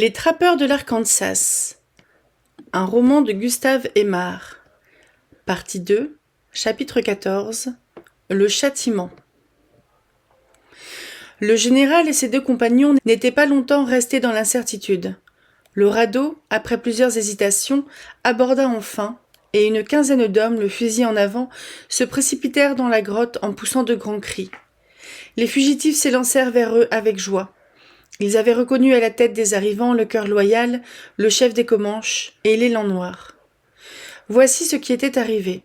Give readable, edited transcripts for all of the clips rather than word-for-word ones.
Les trappeurs de l'Arkansas. Un roman de Gustave Aimard. Partie 2, chapitre 14. Le châtiment. Le général et ses deux compagnons n'étaient pas longtemps restés dans l'incertitude. Le radeau, après plusieurs hésitations, aborda enfin, et une quinzaine d'hommes, le fusil en avant, se précipitèrent dans la grotte en poussant de grands cris. Les fugitifs s'élancèrent vers eux avec joie. Ils avaient reconnu à la tête des arrivants le cœur loyal, le chef des Comanches et l'élan noir. Voici ce qui était arrivé.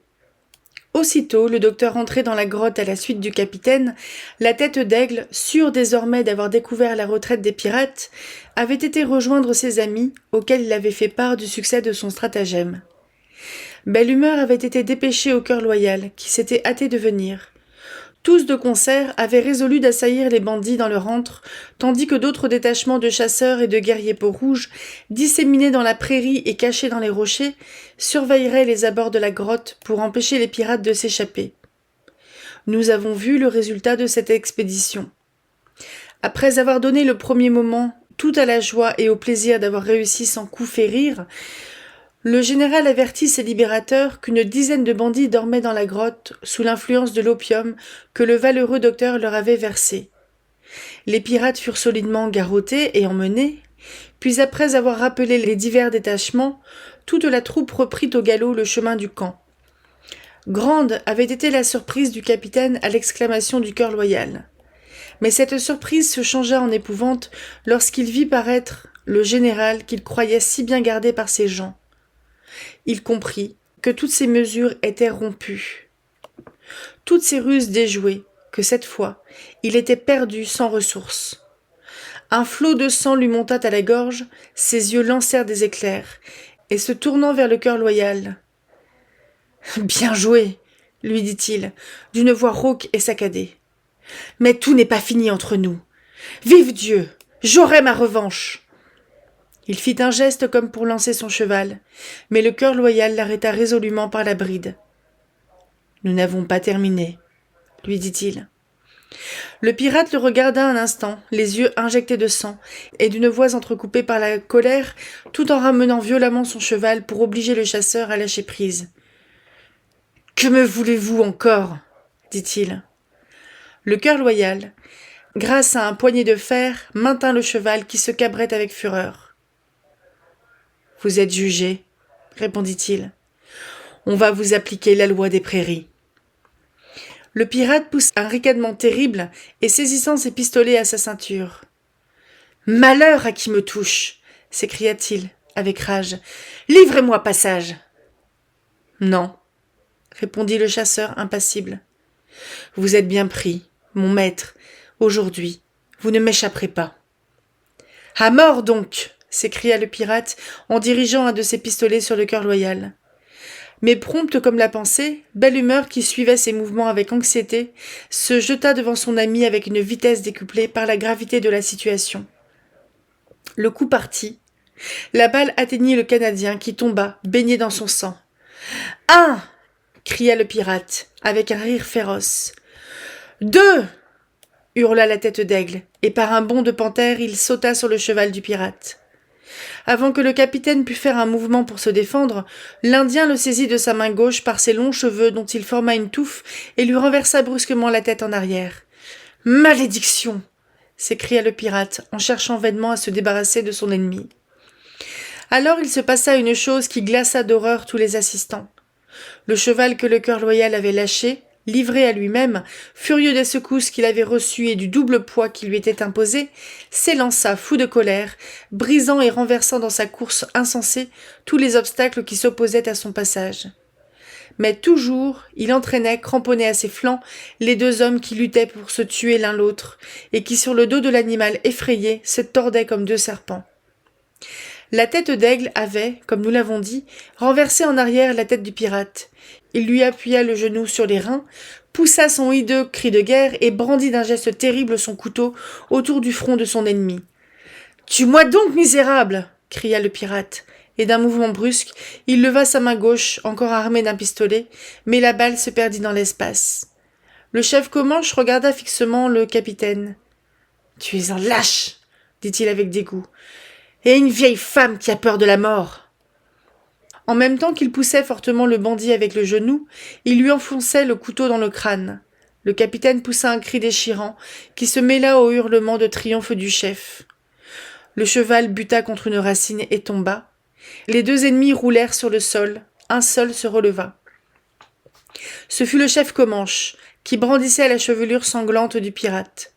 Aussitôt, le docteur entrait dans la grotte à la suite du capitaine. La tête d'aigle, sûr désormais d'avoir découvert la retraite des pirates, avait été rejoindre ses amis, auxquels il avait fait part du succès de son stratagème. Belle Humeur avait été dépêché au cœur loyal, qui s'était hâté de venir. Tous de concert avaient résolu d'assaillir les bandits dans leur antre, tandis que d'autres détachements de chasseurs et de guerriers peaux-rouges, disséminés dans la prairie et cachés dans les rochers, surveilleraient les abords de la grotte pour empêcher les pirates de s'échapper. Nous avons vu le résultat de cette expédition. Après avoir donné le premier moment tout à la joie et au plaisir d'avoir réussi sans coup férir, le général avertit ses libérateurs qu'une dizaine de bandits dormaient dans la grotte sous l'influence de l'opium que le valeureux docteur leur avait versé. Les pirates furent solidement garrottés et emmenés, puis après avoir rappelé les divers détachements, toute la troupe reprit au galop le chemin du camp. Grande avait été la surprise du capitaine à l'exclamation du cœur loyal. Mais cette surprise se changea en épouvante lorsqu'il vit paraître le général qu'il croyait si bien gardé par ses gens. Il comprit que toutes ces mesures étaient rompues, toutes ces ruses déjouées, que cette fois, il était perdu sans ressource. Un flot de sang lui monta à la gorge, ses yeux lancèrent des éclairs, et se tournant vers le cœur loyal. « Bien joué !» lui dit-il, d'une voix rauque et saccadée. « Mais tout n'est pas fini entre nous. Vive Dieu! J'aurai ma revanche !» Il fit un geste comme pour lancer son cheval, mais le cœur loyal l'arrêta résolument par la bride. « Nous n'avons pas terminé, » lui dit-il. Le pirate le regarda un instant, les yeux injectés de sang, et d'une voix entrecoupée par la colère, tout en ramenant violemment son cheval pour obliger le chasseur à lâcher prise. « Que me voulez-vous encore ?» dit-il. Le cœur loyal, grâce à un poignet de fer, maintint le cheval qui se cabrait avec fureur. « Vous êtes jugé, » répondit-il. « On va vous appliquer la loi des prairies. » Le pirate poussa un ricanement terrible et saisissant ses pistolets à sa ceinture. « Malheur à qui me touche !» s'écria-t-il avec rage. « Livrez-moi passage !»« Non, » répondit le chasseur impassible. « Vous êtes bien pris, mon maître. Aujourd'hui, vous ne m'échapperez pas. »« À mort donc !» s'écria le pirate en dirigeant un de ses pistolets sur le cœur loyal. Mais prompte comme la pensée, Belle Humeur, qui suivait ses mouvements avec anxiété, se jeta devant son ami avec une vitesse décuplée par la gravité de la situation. Le coup partit. La balle atteignit le Canadien qui tomba, baigné dans son sang. « Un !» cria le pirate, avec un rire féroce. « Deux !» hurla la tête d'aigle, et par un bond de panthère, il sauta sur le cheval du pirate. Avant que le capitaine pût faire un mouvement pour se défendre, l'Indien le saisit de sa main gauche par ses longs cheveux dont il forma une touffe et lui renversa brusquement la tête en arrière. « Malédiction !» s'écria le pirate en cherchant vainement à se débarrasser de son ennemi. Alors il se passa une chose qui glaça d'horreur tous les assistants. Le cheval que le cœur loyal avait lâché, livré à lui-même, furieux des secousses qu'il avait reçues et du double poids qui lui était imposé, s'élança fou de colère, brisant et renversant dans sa course insensée tous les obstacles qui s'opposaient à son passage. Mais toujours, il entraînait, cramponné à ses flancs, les deux hommes qui luttaient pour se tuer l'un l'autre, et qui sur le dos de l'animal effrayé se tordaient comme deux serpents. La tête d'aigle avait, comme nous l'avons dit, renversé en arrière la tête du pirate. Il lui appuya le genou sur les reins, poussa son hideux cri de guerre et brandit d'un geste terrible son couteau autour du front de son ennemi. « Tue-moi donc, misérable !» cria le pirate, et d'un mouvement brusque, il leva sa main gauche, encore armée d'un pistolet, mais la balle se perdit dans l'espace. Le chef Comanche regarda fixement le capitaine. « Tu es un lâche !» dit-il avec dégoût. « et une vieille femme qui a peur de la mort. » En même temps qu'il poussait fortement le bandit avec le genou, il lui enfonçait le couteau dans le crâne. Le capitaine poussa un cri déchirant, qui se mêla au hurlement de triomphe du chef. Le cheval buta contre une racine et tomba. Les deux ennemis roulèrent sur le sol, un seul se releva. Ce fut le chef Comanche, qui brandissait la chevelure sanglante du pirate.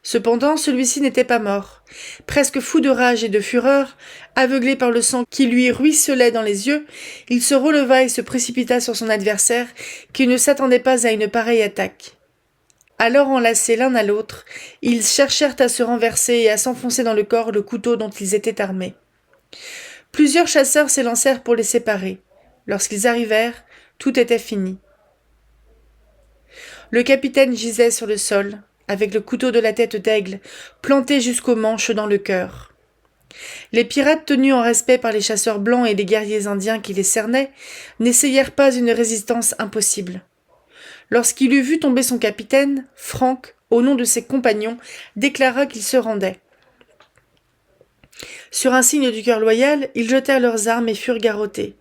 Cependant, celui-ci n'était pas mort. Presque fou de rage et de fureur, aveuglé par le sang qui lui ruisselait dans les yeux, il se releva et se précipita sur son adversaire, qui ne s'attendait pas à une pareille attaque. Alors enlacés l'un à l'autre, ils cherchèrent à se renverser et à s'enfoncer dans le corps le couteau dont ils étaient armés. Plusieurs chasseurs s'élancèrent pour les séparer. Lorsqu'ils arrivèrent, tout était fini. Le capitaine gisait sur le sol, avec le couteau de la tête d'aigle, planté jusqu'au manche dans le cœur. Les pirates, tenus en respect par les chasseurs blancs et les guerriers indiens qui les cernaient, n'essayèrent pas une résistance impossible. Lorsqu'il eut vu tomber son capitaine, Franck, au nom de ses compagnons, déclara qu'il se rendait. Sur un signe du cœur loyal, ils jetèrent leurs armes et furent garrottés.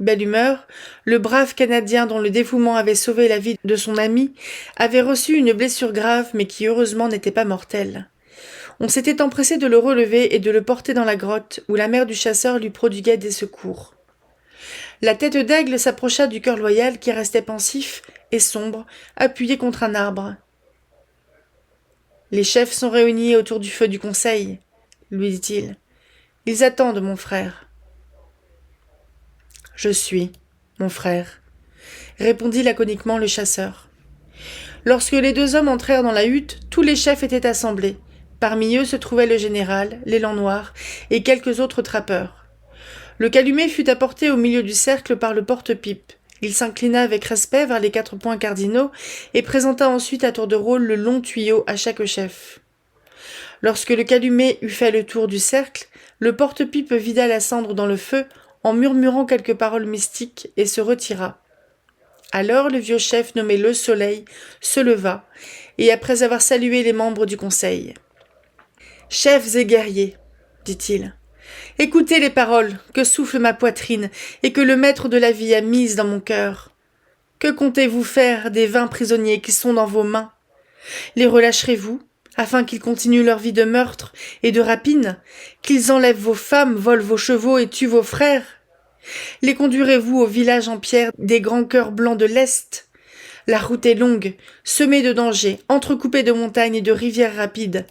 Belle humeur, le brave Canadien dont le dévouement avait sauvé la vie de son ami avait reçu une blessure grave mais qui heureusement n'était pas mortelle. On s'était empressé de le relever et de le porter dans la grotte où la mère du chasseur lui prodiguait des secours. La tête d'aigle s'approcha du cœur loyal qui restait pensif et sombre, appuyé contre un arbre. « Les chefs sont réunis autour du feu du conseil, » lui dit-il. « Ils attendent mon frère. » « Je suis, mon frère, » répondit laconiquement le chasseur. Lorsque les deux hommes entrèrent dans la hutte, tous les chefs étaient assemblés. Parmi eux se trouvait le général, l'élan noir et quelques autres trappeurs. Le calumet fut apporté au milieu du cercle par le porte-pipe. Il s'inclina avec respect vers les 4 points cardinaux et présenta ensuite à tour de rôle le long tuyau à chaque chef. Lorsque le calumet eut fait le tour du cercle, le porte-pipe vida la cendre dans le feu en murmurant quelques paroles mystiques et se retira. Alors le vieux chef nommé Le Soleil se leva, et après avoir salué les membres du conseil. « Chefs et guerriers, dit-il, écoutez les paroles que souffle ma poitrine et que le maître de la vie a mises dans mon cœur. Que comptez-vous faire des 20 prisonniers qui sont dans vos mains? Les relâcherez-vous, afin qu'ils continuent leur vie de meurtre et de rapine, qu'ils enlèvent vos femmes, volent vos chevaux et tuent vos frères? Les conduirez-vous au village en pierre des grands cœurs blancs de l'Est? La route est longue, semée de dangers, entrecoupée de montagnes et de rivières rapides.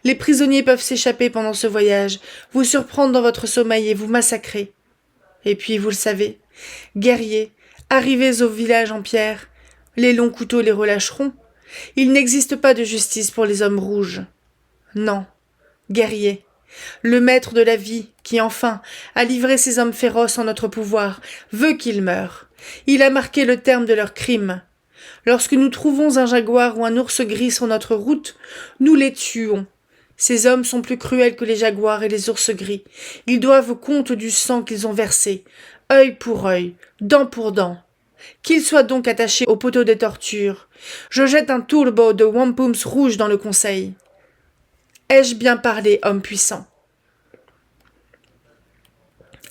Les prisonniers peuvent s'échapper pendant ce voyage, vous surprendre dans votre sommeil et vous massacrer. Et puis, vous le savez, guerriers, arrivez au village en pierre, les longs couteaux les relâcheront. Il n'existe pas de justice pour les hommes rouges. Non, guerriers, le maître de la vie, qui enfin a livré ces hommes féroces en notre pouvoir, veut qu'ils meurent. Il a marqué le terme de leurs crimes. Lorsque nous trouvons un jaguar ou un ours gris sur notre route, nous les tuons. Ces hommes sont plus cruels que les jaguars et les ours gris. Ils doivent compte du sang qu'ils ont versé, œil pour œil, dent pour dent. Qu'ils soient donc attachés au poteau des tortures. Je jette un tourbo de wampums rouge dans le conseil. Ai-je bien parlé, homme puissant?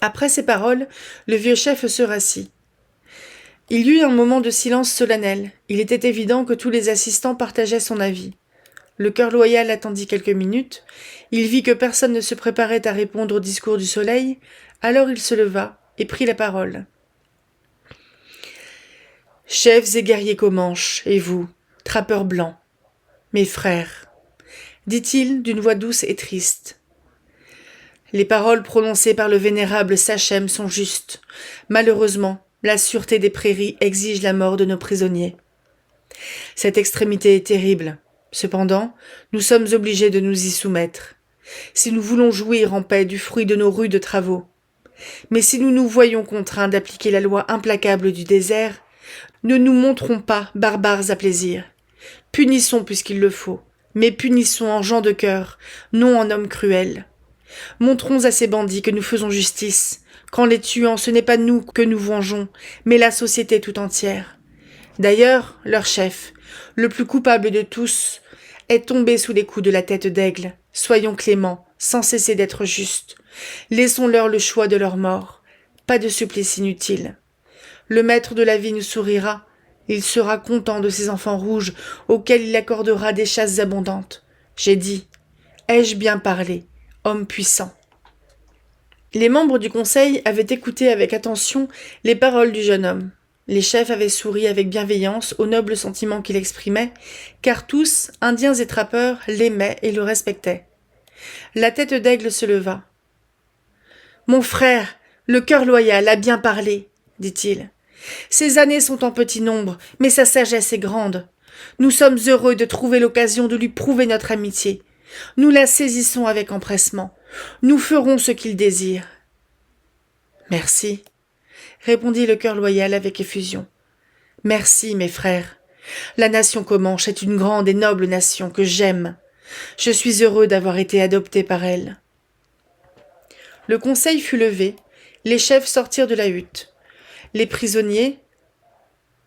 Après ces paroles, le vieux chef se rassit. Il y eut un moment de silence solennel. Il était évident que tous les assistants partageaient son avis. Le cœur loyal attendit quelques minutes. Il vit que personne ne se préparait à répondre au discours du soleil. Alors il se leva et prit la parole. « Chefs et guerriers Comanches, et vous, trappeurs blancs, mes frères, dit-il d'une voix douce et triste. Les paroles prononcées par le vénérable Sachem sont justes. Malheureusement, la sûreté des prairies exige la mort de nos prisonniers. Cette extrémité est terrible. Cependant, nous sommes obligés de nous y soumettre, si nous voulons jouir en paix du fruit de nos rudes travaux. Mais si nous nous voyons contraints d'appliquer la loi implacable du désert, ne nous montrons pas barbares à plaisir. Punissons puisqu'il le faut, mais punissons en gens de cœur, non en hommes cruels. Montrons à ces bandits que nous faisons justice. Qu'en les tuant, ce n'est pas nous que nous vengeons, mais la société tout entière. D'ailleurs, leur chef, le plus coupable de tous, est tombé sous les coups de la tête d'aigle. Soyons cléments, sans cesser d'être justes. Laissons-leur le choix de leur mort. Pas de supplice inutile. Le maître de la vie nous sourira. Il sera content de ses enfants rouges auxquels il accordera des chasses abondantes. J'ai dit, ai-je bien parlé, homme puissant? Les membres du conseil avaient écouté avec attention les paroles du jeune homme. Les chefs avaient souri avec bienveillance aux nobles sentiments qu'il exprimait, car tous, Indiens et trappeurs, l'aimaient et le respectaient. La tête d'aigle se leva. « Mon frère, le cœur loyal, a bien parlé, dit-il. Ses années sont en petit nombre, mais sa sagesse est grande. Nous sommes heureux de trouver l'occasion de lui prouver notre amitié. Nous la saisissons avec empressement. Nous ferons ce qu'il désire. »« Merci, » répondit le cœur loyal avec effusion. « Merci, mes frères. La nation comanche est une grande et noble nation que j'aime. Je suis heureux d'avoir été adopté par elle. » Le conseil fut levé, les chefs sortirent de la hutte. Les prisonniers,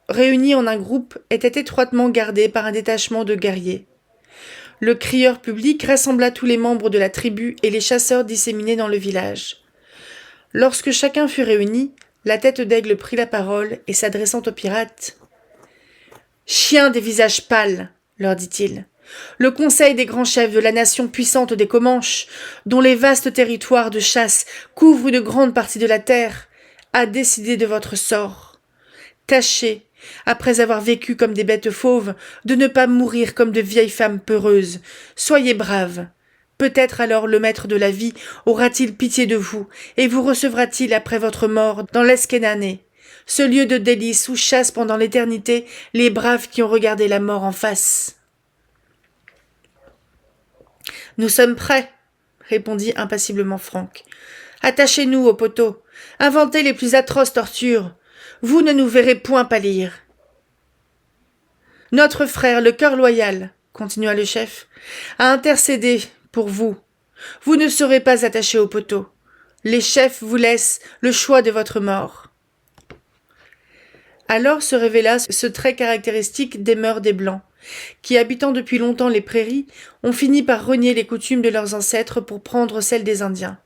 réunis en un groupe, étaient étroitement gardés par un détachement de guerriers. Le crieur public rassembla tous les membres de la tribu et les chasseurs disséminés dans le village. Lorsque chacun fut réuni, la tête d'aigle prit la parole et s'adressant aux pirates, « Chiens des visages pâles, leur dit-il, le conseil des grands chefs de la nation puissante des Comanches, dont les vastes territoires de chasse couvrent une grande partie de la terre, a décidé de votre sort. Tâchez, après avoir vécu comme des bêtes fauves, de ne pas mourir comme de vieilles femmes peureuses. Soyez braves. Peut-être alors le maître de la vie aura-t-il pitié de vous et vous recevra-t-il après votre mort dans l'Esquenané, ce lieu de délices où chassent pendant l'éternité les braves qui ont regardé la mort en face. » « Nous sommes prêts, » répondit impassiblement Franck. « Attachez-nous au poteau. Inventez les plus atroces tortures. Vous ne nous verrez point pâlir. »« Notre frère, le cœur loyal, » continua le chef, « a intercédé pour vous. Vous ne serez pas attachés au poteau. Les chefs vous laissent le choix de votre mort. » Alors se révéla ce trait caractéristique des mœurs des Blancs, qui, habitant depuis longtemps les prairies, ont fini par renier les coutumes de leurs ancêtres pour prendre celles des Indiens.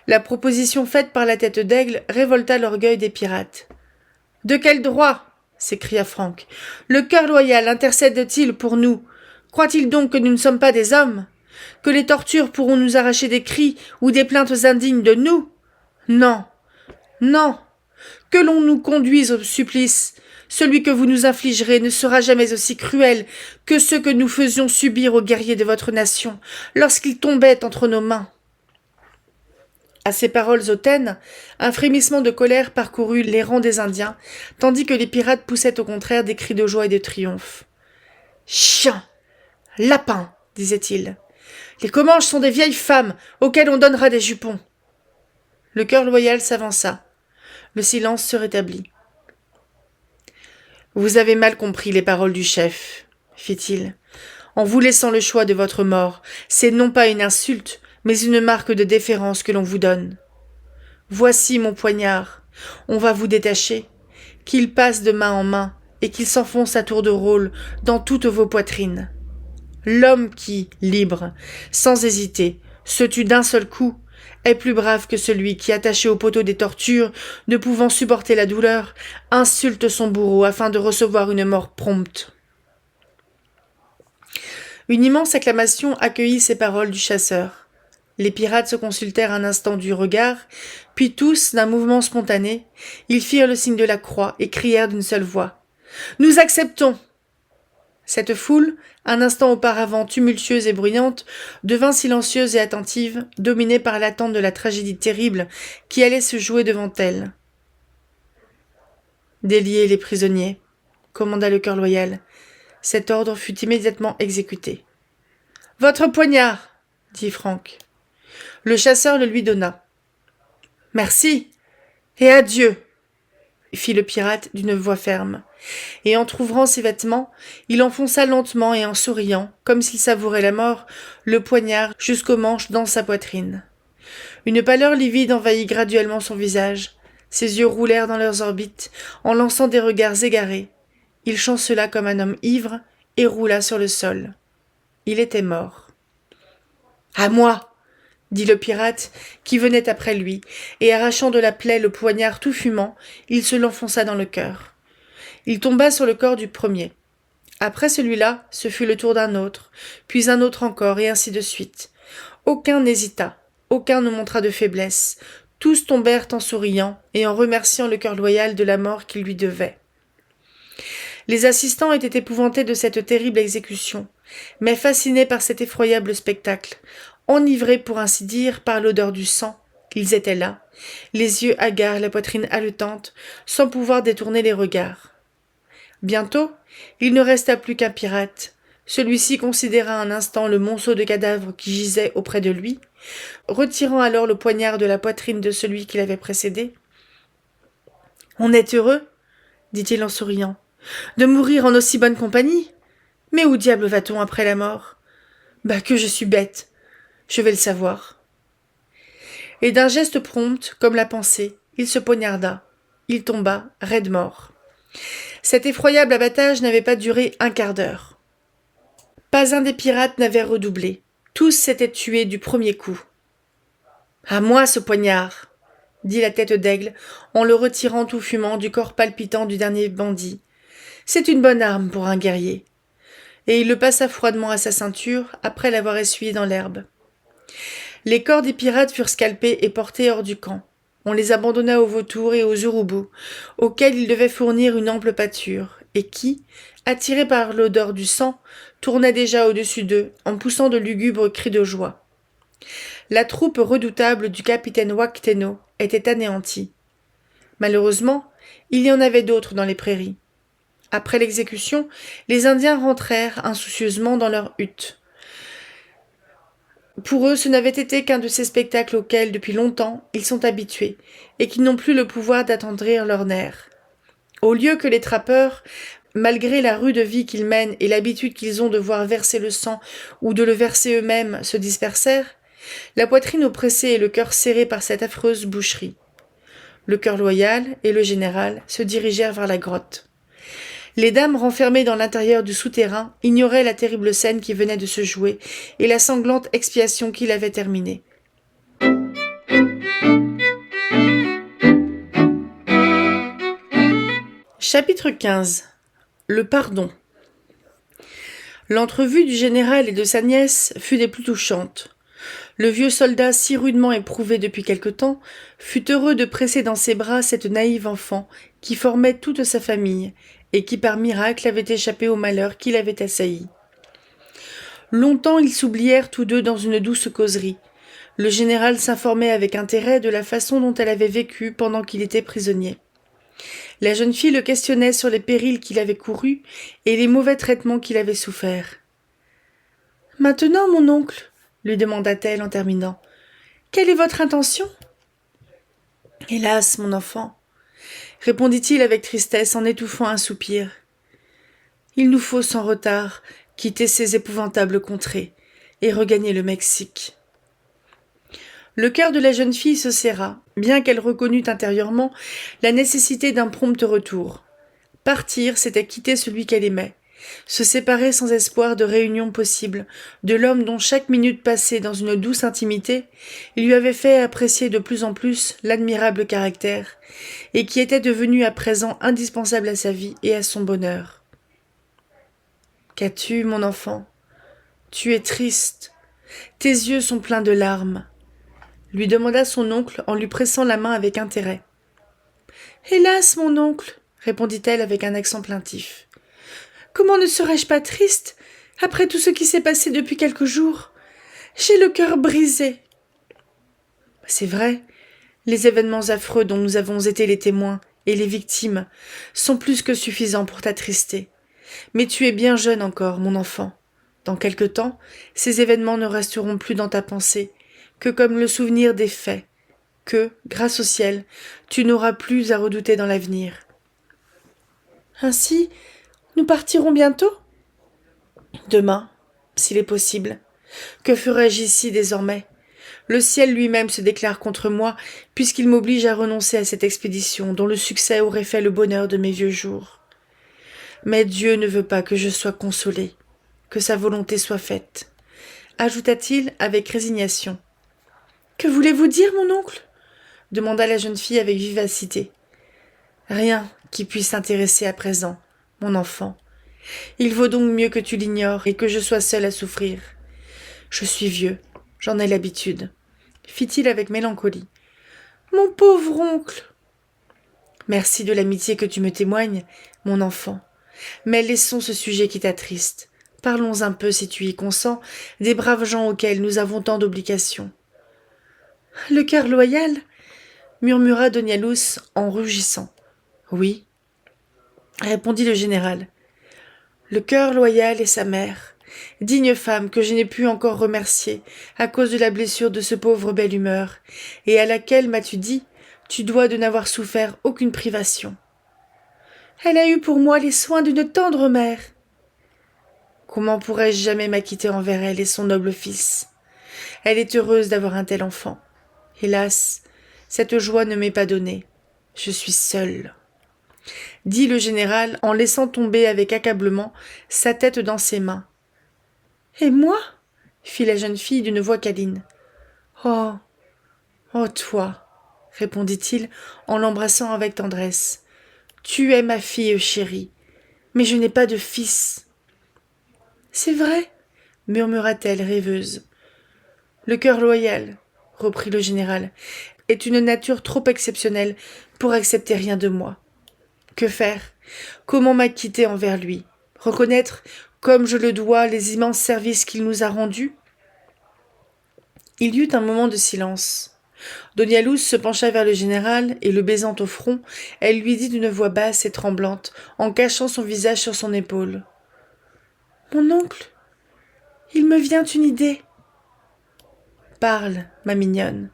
La proposition faite par la tête d'aigle révolta l'orgueil des pirates. « De quel droit ?» s'écria Franck. « Le cœur loyal intercède-t-il pour nous? Croit-il donc que nous ne sommes pas des hommes? Que les tortures pourront nous arracher des cris ou des plaintes indignes de nous? Non, non. Que l'on nous conduise au supplice. Celui que vous nous infligerez ne sera jamais aussi cruel que ceux que nous faisions subir aux guerriers de votre nation lorsqu'ils tombaient entre nos mains. » À ces paroles hautaines, un frémissement de colère parcourut les rangs des Indiens, tandis que les pirates poussaient au contraire des cris de joie et de triomphe. « Chiens! Lapins !» disaient-ils. « Les Comanches sont des vieilles femmes auxquelles on donnera des jupons. » Le cœur loyal s'avança. Le silence se rétablit. « Vous avez mal compris les paroles du chef, » fit-il. « En vous laissant le choix de votre mort, c'est non pas une insulte, mais une marque de déférence que l'on vous donne. Voici mon poignard. On va vous détacher. Qu'il passe de main en main et qu'il s'enfonce à tour de rôle dans toutes vos poitrines. L'homme qui, libre, sans hésiter, se tue d'un seul coup, est plus brave que celui qui, attaché au poteau des tortures, ne pouvant supporter la douleur, insulte son bourreau afin de recevoir une mort prompte. » Une immense acclamation accueillit ces paroles du chasseur. Les pirates se consultèrent un instant du regard, puis tous, d'un mouvement spontané, ils firent le signe de la croix et crièrent d'une seule voix. « Nous acceptons !» Cette foule, un instant auparavant tumultueuse et bruyante, devint silencieuse et attentive, dominée par l'attente de la tragédie terrible qui allait se jouer devant elle. « Déliez les prisonniers », commanda le cœur loyal. Cet ordre fut immédiatement exécuté. « Votre poignard !» dit Franck. Le chasseur le lui donna. « Merci et adieu !» fit le pirate d'une voix ferme, et entr'ouvrant ses vêtements, il enfonça lentement et en souriant, comme s'il savourait la mort, le poignard jusqu'au manche dans sa poitrine. Une pâleur livide envahit graduellement son visage, ses yeux roulèrent dans leurs orbites, en lançant des regards égarés. Il chancela comme un homme ivre et roula sur le sol. Il était mort. « À moi !» dit le pirate, qui venait après lui, et arrachant de la plaie le poignard tout fumant, il se l'enfonça dans le cœur. Il tomba sur le corps du premier. Après celui-là, ce fut le tour d'un autre, puis un autre encore, et ainsi de suite. Aucun n'hésita, aucun ne montra de faiblesse. Tous tombèrent en souriant et en remerciant le cœur loyal de la mort qu'ils lui devaient. Les assistants étaient épouvantés de cette terrible exécution, mais fascinés par cet effroyable spectacle, enivrés pour ainsi dire par l'odeur du sang, ils étaient là, les yeux hagards, la poitrine haletante, sans pouvoir détourner les regards. Bientôt, il ne resta plus qu'un pirate. Celui-ci considéra un instant le monceau de cadavres qui gisait auprès de lui, retirant alors le poignard de la poitrine de celui qui l'avait précédé. « On est heureux, dit-il en souriant, de mourir en aussi bonne compagnie. Mais où diable va-t-on après la mort? Bah que je suis bête, je vais le savoir. » Et d'un geste prompt, comme la pensée, il se poignarda. Il tomba, raide mort. Cet effroyable abattage n'avait pas duré un quart d'heure. Pas un des pirates n'avait redoublé. Tous s'étaient tués du premier coup. « À moi ce poignard !» dit la tête d'aigle, en le retirant tout fumant du corps palpitant du dernier bandit. « C'est une bonne arme pour un guerrier. » Et il le passa froidement à sa ceinture, après l'avoir essuyé dans l'herbe. Les corps des pirates furent scalpés et portés hors du camp. On les abandonna aux vautours et aux urubus, auxquels ils devaient fournir une ample pâture, et qui, attirés par l'odeur du sang, tournaient déjà au-dessus d'eux, en poussant de lugubres cris de joie. La troupe redoutable du capitaine Wacteno était anéantie. Malheureusement, il y en avait d'autres dans les prairies. Après l'exécution, les Indiens rentrèrent insoucieusement dans leurs huttes. Pour eux, ce n'avait été qu'un de ces spectacles auxquels, depuis longtemps, ils sont habitués, et qui n'ont plus le pouvoir d'attendrir leurs nerfs. Au lieu que les trappeurs, malgré la rude vie qu'ils mènent et l'habitude qu'ils ont de voir verser le sang ou de le verser eux-mêmes, se dispersèrent, la poitrine oppressée et le cœur serré par cette affreuse boucherie. Le cœur loyal et le général se dirigèrent vers la grotte. Les dames renfermées dans l'intérieur du souterrain ignoraient la terrible scène qui venait de se jouer et la sanglante expiation qui l'avait terminée. Chapitre 15. Le pardon. L'entrevue du général et de sa nièce fut des plus touchantes. Le vieux soldat, si rudement éprouvé depuis quelque temps, fut heureux de presser dans ses bras cette naïve enfant qui formait toute sa famille et qui par miracle avait échappé au malheur qui l'avait assailli. Longtemps ils s'oublièrent tous deux dans une douce causerie. Le général s'informait avec intérêt de la façon dont elle avait vécu pendant qu'il était prisonnier. La jeune fille le questionnait sur les périls qu'il avait courus et les mauvais traitements qu'il avait soufferts. « Maintenant, mon oncle, lui demanda-t-elle en terminant, quelle est votre intention ? » « Hélas, mon enfant, répondit-il avec tristesse en étouffant un soupir. Il nous faut sans retard quitter ces épouvantables contrées et regagner le Mexique. Le cœur de la jeune fille se serra, bien qu'elle reconnût intérieurement la nécessité d'un prompt retour. Partir, c'était quitter celui qu'elle aimait, se séparer sans espoir de réunion possible, de l'homme dont chaque minute passée dans une douce intimité lui avait fait apprécier de plus en plus l'admirable caractère, et qui était devenu à présent indispensable à sa vie et à son bonheur. « Qu'as-tu, mon enfant ? Tu es triste. Tes yeux sont pleins de larmes. » lui demanda son oncle en lui pressant la main avec intérêt. « Hélas, mon oncle, répondit-elle avec un accent plaintif. Comment ne serais-je pas triste, après tout ce qui s'est passé depuis quelques jours? J'ai le cœur brisé. C'est vrai, les événements affreux dont nous avons été les témoins et les victimes sont plus que suffisants pour t'attrister. Mais tu es bien jeune encore, mon enfant. Dans quelque temps, ces événements ne resteront plus dans ta pensée que comme le souvenir des faits, que, grâce au ciel, tu n'auras plus à redouter dans l'avenir. Ainsi, nous partirons bientôt ? Demain, s'il est possible. Que ferais-je ici désormais ? Le ciel lui-même se déclare contre moi, puisqu'il m'oblige à renoncer à cette expédition dont le succès aurait fait le bonheur de mes vieux jours. Mais Dieu ne veut pas que je sois consolé, que sa volonté soit faite, ajouta-t-il avec résignation. Que voulez-vous dire, mon oncle? Demanda la jeune fille avec vivacité. Rien qui puisse t'intéresser à présent, mon enfant. Il vaut donc mieux que tu l'ignores et que je sois seule à souffrir. Je suis vieux, j'en ai l'habitude, fit-il avec mélancolie. Mon pauvre oncle! Merci de l'amitié que tu me témoignes, mon enfant. Mais laissons ce sujet qui t'attriste. Parlons un peu, si tu y consens, des braves gens auxquels nous avons tant d'obligations. Le cœur loyal, murmura Donialus en rugissant. Oui, répondit le général. Le cœur loyal et sa mère, digne femme que je n'ai pu encore remercier à cause de la blessure de ce pauvre Belle Humeur, et à laquelle, m'as-tu dit, tu dois de n'avoir souffert aucune privation. Elle a eu pour moi les soins d'une tendre mère. Comment pourrais-je jamais m'acquitter envers elle et son noble fils? Elle est heureuse d'avoir un tel enfant. Hélas, cette joie ne m'est pas donnée. Je suis seule. Dit le général en laissant tomber avec accablement sa tête dans ses mains. Et moi? Fit la jeune fille d'une voix câline. Oh, oh toi, répondit-il en l'embrassant avec tendresse. Tu es ma fille chérie, mais je n'ai pas de fils. C'est vrai, murmura-t-elle rêveuse. Le cœur loyal, reprit le général, est une nature trop exceptionnelle pour accepter rien de moi. Que faire? Comment m'acquitter envers lui? Reconnaître, comme je le dois, les immenses services qu'il nous a rendus? Il y eut un moment de silence. Donialus se pencha vers le général et, le baisant au front, elle lui dit d'une voix basse et tremblante, en cachant son visage sur son épaule. « Mon oncle, il me vient une idée. »« Parle, ma mignonne, »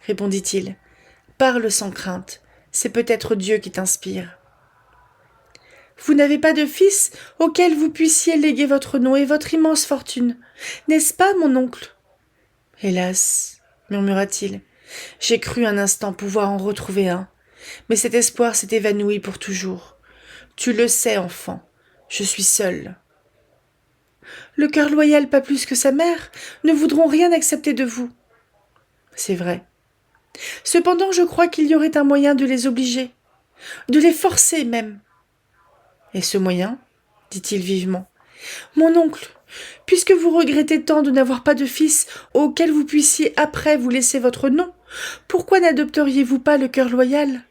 répondit-il. « Parle sans crainte, c'est peut-être Dieu qui t'inspire. » Vous n'avez pas de fils auquel vous puissiez léguer votre nom et votre immense fortune, n'est-ce pas, mon oncle? Hélas, murmura-t-il, j'ai cru un instant pouvoir en retrouver un, mais cet espoir s'est évanoui pour toujours. Tu le sais, enfant, je suis seule. Le cœur loyal, pas plus que sa mère, ne voudront rien accepter de vous. C'est vrai. Cependant, je crois qu'il y aurait un moyen de les obliger, de les forcer même. Et ce moyen, dit-il vivement, mon oncle, puisque vous regrettez tant de n'avoir pas de fils auquel vous puissiez après vous laisser votre nom, pourquoi n'adopteriez-vous pas le cœur loyal?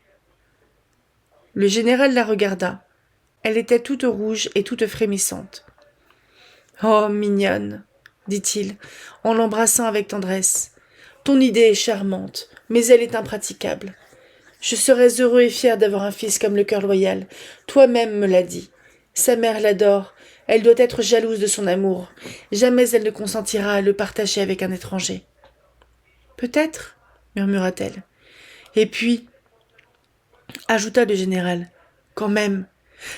Le général la regarda. Elle était toute rouge et toute frémissante. Oh, mignonne, dit-il, en l'embrassant avec tendresse, ton idée est charmante, mais elle est impraticable. Je serais heureux et fier d'avoir un fils comme le cœur loyal. Toi-même me l'as dit. Sa mère l'adore. Elle doit être jalouse de son amour. Jamais elle ne consentira à le partager avec un étranger. Peut-être, murmura-t-elle. Et puis, ajouta le général, quand même,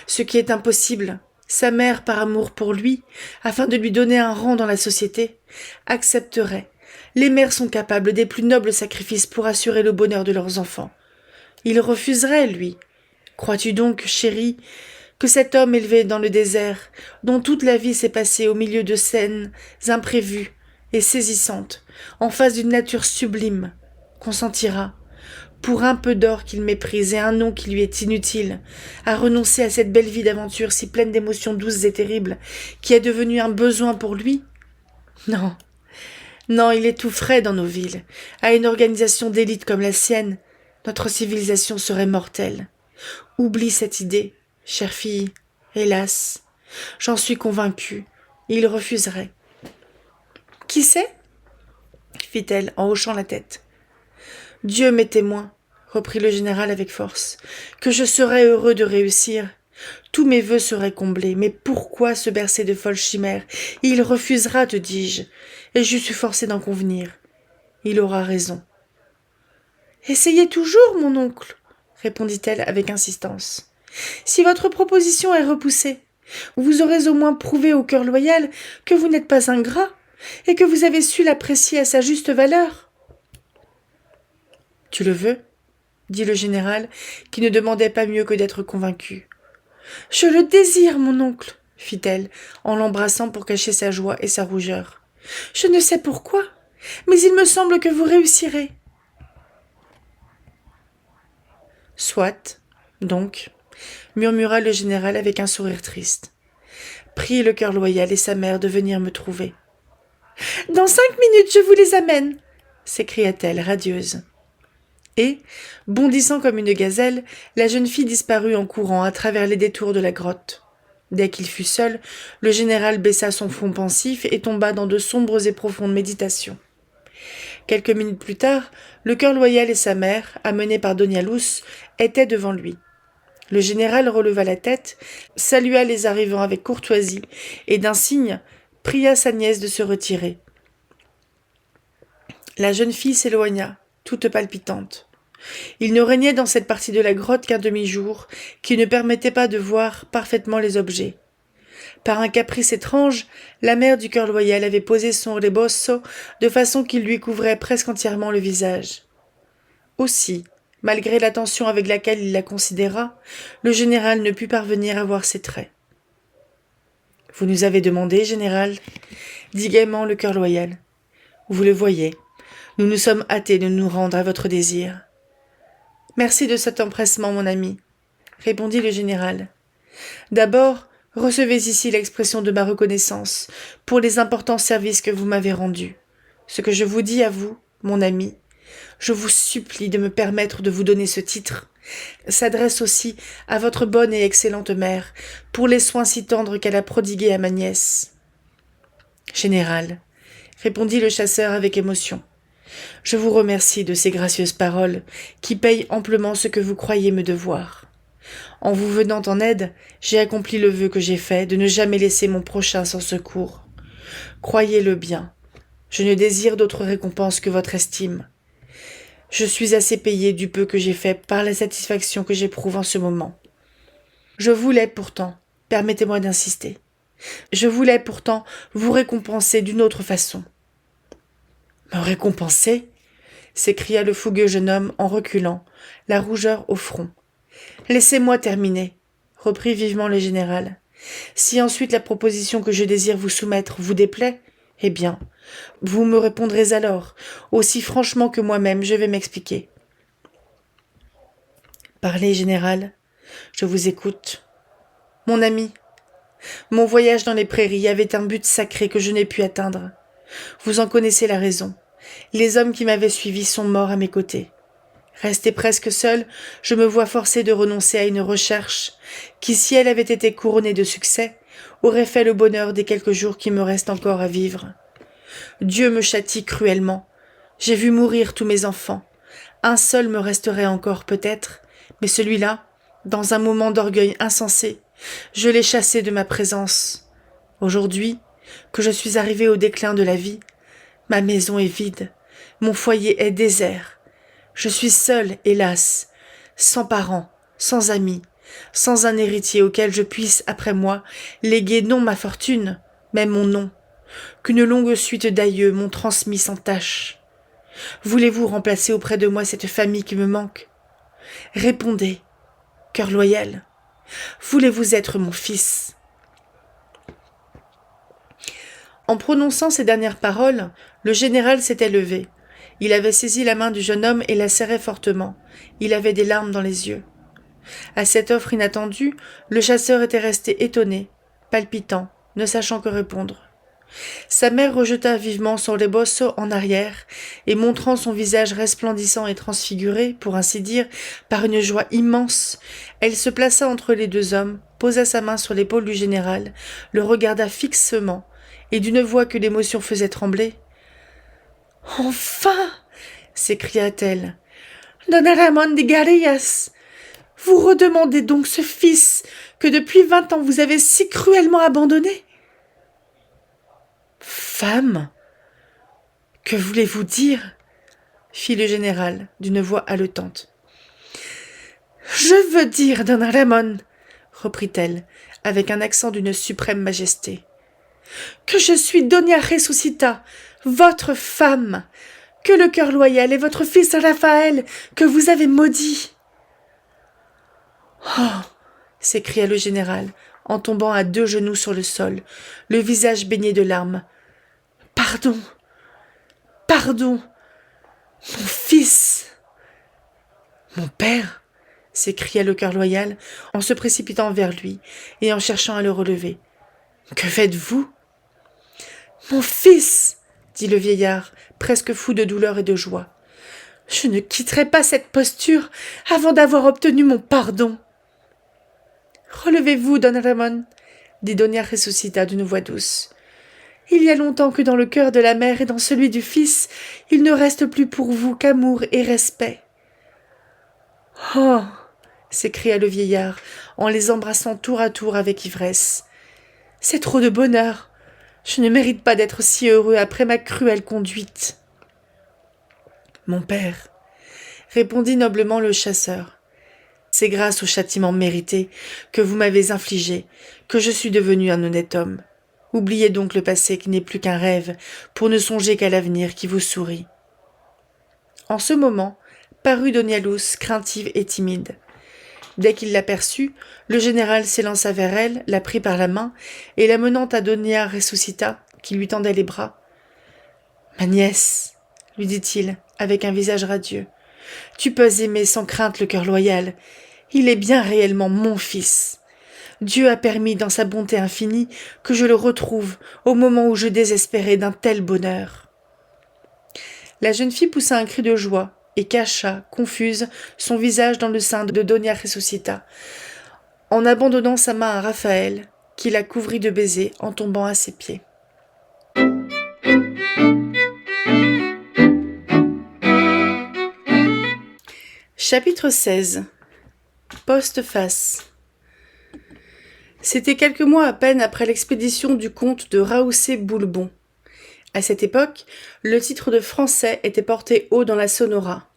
ce qui est impossible, sa mère, par amour pour lui, afin de lui donner un rang dans la société, accepterait. Les mères sont capables des plus nobles sacrifices pour assurer le bonheur de leurs enfants. Il refuserait, lui. Crois-tu donc, chérie, que cet homme élevé dans le désert, dont toute la vie s'est passée au milieu de scènes imprévues et saisissantes, en face d'une nature sublime, consentira, pour un peu d'or qu'il méprise et un nom qui lui est inutile, à renoncer à cette belle vie d'aventure si pleine d'émotions douces et terribles, qui est devenue un besoin pour lui? Non, non, il est tout frais dans nos villes. À une organisation d'élite comme la sienne, notre civilisation serait mortelle. Oublie cette idée, chère fille, hélas. J'en suis convaincue. Il refuserait. Qui sait? Fit-elle en hochant la tête. Dieu m'est témoin, reprit le général avec force, que je serais heureux de réussir. Tous mes vœux seraient comblés, mais pourquoi se bercer de folles chimères? Il refusera, te dis-je, et je suis forcée d'en convenir. Il aura raison. Essayez toujours, mon oncle, répondit-elle avec insistance. Si votre proposition est repoussée, vous aurez au moins prouvé au cœur loyal que vous n'êtes pas ingrat et que vous avez su l'apprécier à sa juste valeur. Tu le veux? Dit le général, qui ne demandait pas mieux que d'être convaincu. Je le désire, mon oncle, fit-elle, en l'embrassant pour cacher sa joie et sa rougeur. Je ne sais pourquoi. Mais il me semble que vous réussirez. Soit, donc, murmura le général avec un sourire triste. Priez le cœur loyal et sa mère de venir me trouver. Dans 5 minutes, je vous les amène, s'écria-t-elle, radieuse. Et, bondissant comme une gazelle, la jeune fille disparut en courant à travers les détours de la grotte. Dès qu'il fut seul, le général baissa son front pensif et tomba dans de sombres et profondes méditations. Quelques minutes plus tard, le cœur loyal et sa mère, amenés par Donia Luz, étaient devant lui. Le général releva la tête, salua les arrivants avec courtoisie et d'un signe pria sa nièce de se retirer. La jeune fille s'éloigna, toute palpitante. Il ne régnait dans cette partie de la grotte qu'un demi-jour qui ne permettait pas de voir parfaitement les objets. Par un caprice étrange, la mère du cœur loyal avait posé son rebosso de façon qu'il lui couvrait presque entièrement le visage. Aussi, malgré l'attention avec laquelle il la considéra, le général ne put parvenir à voir ses traits. « Vous nous avez demandé, général ?» dit gaiement le cœur loyal. « Vous le voyez, nous nous sommes hâtés de nous rendre à votre désir. »« Merci de cet empressement, mon ami, » répondit le général. « D'abord, recevez ici l'expression de ma reconnaissance pour les importants services que vous m'avez rendus. Ce que je vous dis à vous, mon ami, je vous supplie de me permettre de vous donner ce titre, s'adresse aussi à votre bonne et excellente mère pour les soins si tendres qu'elle a prodigués à ma nièce. »« Général, » répondit le chasseur avec émotion, « je vous remercie de ces gracieuses paroles qui payent amplement ce que vous croyez me devoir. En vous venant en aide, j'ai accompli le vœu que j'ai fait de ne jamais laisser mon prochain sans secours. Croyez-le bien, je ne désire d'autre récompense que votre estime. Je suis assez payé du peu que j'ai fait par la satisfaction que j'éprouve en ce moment. Je voulais pourtant, permettez-moi d'insister, je voulais pourtant vous récompenser d'une autre façon. »« Me récompenser ?» s'écria le fougueux jeune homme en reculant, la rougeur au front. « Laissez-moi terminer, » reprit vivement le général. « Si ensuite la proposition que je désire vous soumettre vous déplaît, eh bien, vous me répondrez alors, aussi franchement que moi-même je vais m'expliquer. »« Parlez, général, je vous écoute. »« Mon ami, mon voyage dans les prairies avait un but sacré que je n'ai pu atteindre. Vous en connaissez la raison. Les hommes qui m'avaient suivi sont morts à mes côtés. Resté presque seul, je me vois forcé de renoncer à une recherche qui, si elle avait été couronnée de succès, aurait fait le bonheur des quelques jours qui me restent encore à vivre. Dieu me châtie cruellement. J'ai vu mourir tous mes enfants. Un seul me resterait encore peut-être, mais celui-là, dans un moment d'orgueil insensé, je l'ai chassé de ma présence. Aujourd'hui, que je suis arrivé au déclin de la vie, ma maison est vide, mon foyer est désert. Je suis seul, hélas, sans parents, sans amis, sans un héritier auquel je puisse, après moi, léguer non ma fortune, mais mon nom, qu'une longue suite d'aïeux m'ont transmis sans tache. Voulez-vous remplacer auprès de moi cette famille qui me manque? Répondez, cœur loyal, voulez-vous être mon fils? En prononçant ces dernières paroles, le général s'était levé. Il avait saisi la main du jeune homme et la serrait fortement. Il avait des larmes dans les yeux. À cette offre inattendue, le chasseur était resté étonné, palpitant, ne sachant que répondre. Sa mère rejeta vivement son rebosso en arrière et, montrant son visage resplendissant et transfiguré, pour ainsi dire, par une joie immense, elle se plaça entre les deux hommes, posa sa main sur l'épaule du général, le regarda fixement et d'une voix que l'émotion faisait trembler. « Enfin !» s'écria-t-elle. « Don Ramón de Garillas, vous redemandez donc ce fils que depuis 20 ans vous avez si cruellement abandonné ? » « Femme, que voulez-vous dire ?» fit le général d'une voix haletante. « Je veux dire, Don Ramón, reprit-elle, avec un accent d'une suprême majesté, que je suis Doña Resucita, votre femme, que le cœur loyal est votre fils Raphaël, que vous avez maudit. »« Oh !» s'écria le général, en tombant à 2 genoux sur le sol, le visage baigné de larmes. « Pardon ! Pardon, mon fils !» « Mon père !» s'écria le cœur loyal en se précipitant vers lui et en cherchant à le relever. « Que faites-vous ?»« Mon fils !» dit le vieillard, presque fou de douleur et de joie. « Je ne quitterai pas cette posture avant d'avoir obtenu mon pardon. »« Relevez-vous, don Ramon, » dit Doña Resucita d'une voix douce. « Il y a longtemps que dans le cœur de la mère et dans celui du fils, il ne reste plus pour vous qu'amour et respect. »« Oh !» s'écria le vieillard en les embrassant tour à tour avec ivresse. « C'est trop de bonheur. Je ne mérite pas d'être si heureux après ma cruelle conduite. »« Mon père, » répondit noblement le chasseur, « c'est grâce au châtiment mérité que vous m'avez infligé que je suis devenu un honnête homme. Oubliez donc le passé qui n'est plus qu'un rêve pour ne songer qu'à l'avenir qui vous sourit. » En ce moment, parut Doña Luz, craintive et timide. Dès qu'il l'aperçut, le général s'élança vers elle, la prit par la main, et la menant à Doña Resucita, qui lui tendait les bras. « Ma nièce, » lui dit-il, avec un visage radieux, « tu peux aimer sans crainte le cœur loyal. Il est bien réellement mon fils. Dieu a permis, dans sa bonté infinie, que je le retrouve au moment où je désespérais d'un tel bonheur. » La jeune fille poussa un cri de joie et cacha, confuse, son visage dans le sein de Doña Resucita, en abandonnant sa main à Raphaël, qui la couvrit de baisers en tombant à ses pieds. Chapitre 16. Postface. C'était quelques mois à peine après l'expédition du comte de Raousset-Boulbon. À cette époque, le titre de Français était porté haut dans la Sonora.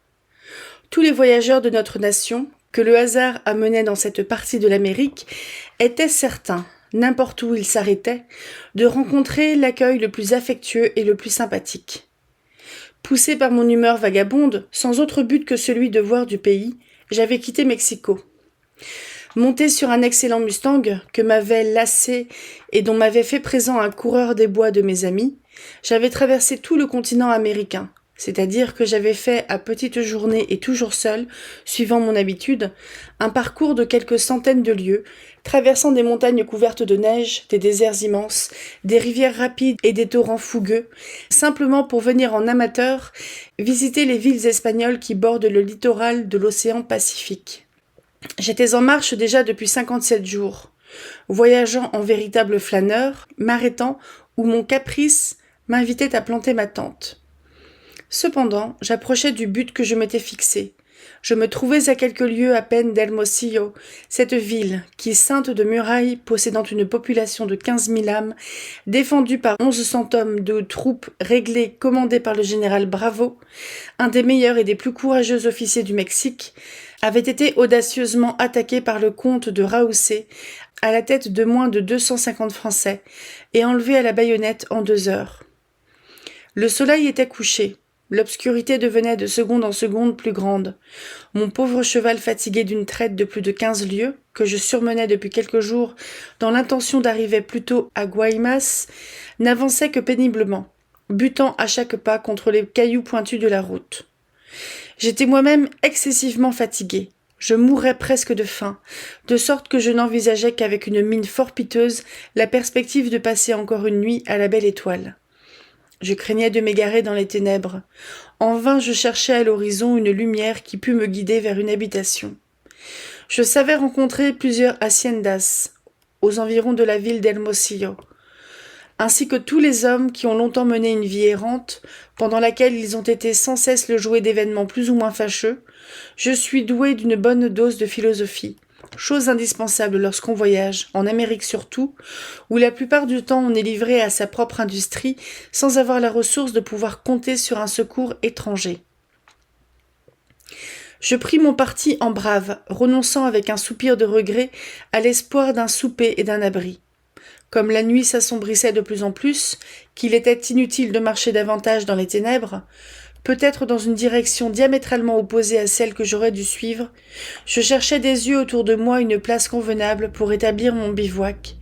Tous les voyageurs de notre nation, que le hasard amenait dans cette partie de l'Amérique, étaient certains, n'importe où ils s'arrêtaient, de rencontrer l'accueil le plus affectueux et le plus sympathique. Poussé par mon humeur vagabonde, sans autre but que celui de voir du pays, j'avais quitté Mexico. Monté sur un excellent Mustang que m'avait lassé et dont m'avait fait présent un coureur des bois de mes amis, j'avais traversé tout le continent américain, c'est-à-dire que j'avais fait à petites journées et toujours seul, suivant mon habitude, un parcours de quelques centaines de lieues, traversant des montagnes couvertes de neige, des déserts immenses, des rivières rapides et des torrents fougueux, simplement pour venir en amateur visiter les villes espagnoles qui bordent le littoral de l'océan Pacifique. J'étais en marche déjà depuis 57 jours, voyageant en véritable flâneur, m'arrêtant où mon caprice m'invitait à planter ma tente. Cependant, j'approchais du but que je m'étais fixé. Je me trouvais à quelques lieues à peine d'Hermosillo, cette ville qui, ceinte de murailles, possédant une population de 15 000 âmes, défendue par 1100 hommes de troupes réglées commandées par le général Bravo, un des meilleurs et des plus courageux officiers du Mexique, avait été audacieusement attaquée par le comte de Raousset, à la tête de moins de 250 Français, et enlevée à la baïonnette en 2 heures. Le soleil était couché. L'obscurité devenait de seconde en seconde plus grande. Mon pauvre cheval fatigué d'une traite de plus de 15 lieues, que je surmenais depuis quelques jours dans l'intention d'arriver plus tôt à Guaymas, n'avançait que péniblement, butant à chaque pas contre les cailloux pointus de la route. J'étais moi-même excessivement fatigué. Je mourais presque de faim, de sorte que je n'envisageais qu'avec une mine fort piteuse la perspective de passer encore une nuit à la belle étoile. Je craignais de m'égarer dans les ténèbres. En vain je cherchais à l'horizon une lumière qui pût me guider vers une habitation. Je savais rencontrer plusieurs haciendas aux environs de la ville d'Hermosillo, ainsi que tous les hommes qui ont longtemps mené une vie errante, pendant laquelle ils ont été sans cesse le jouet d'événements plus ou moins fâcheux. Je suis doué d'une bonne dose de philosophie, chose indispensable lorsqu'on voyage, en Amérique surtout, où la plupart du temps on est livré à sa propre industrie sans avoir la ressource de pouvoir compter sur un secours étranger. Je pris mon parti en brave, renonçant avec un soupir de regret à l'espoir d'un souper et d'un abri. Comme la nuit s'assombrissait de plus en plus, qu'il était inutile de marcher davantage dans les ténèbres, peut-être dans une direction diamétralement opposée à celle que j'aurais dû suivre, je cherchais des yeux autour de moi une place convenable pour établir mon bivouac,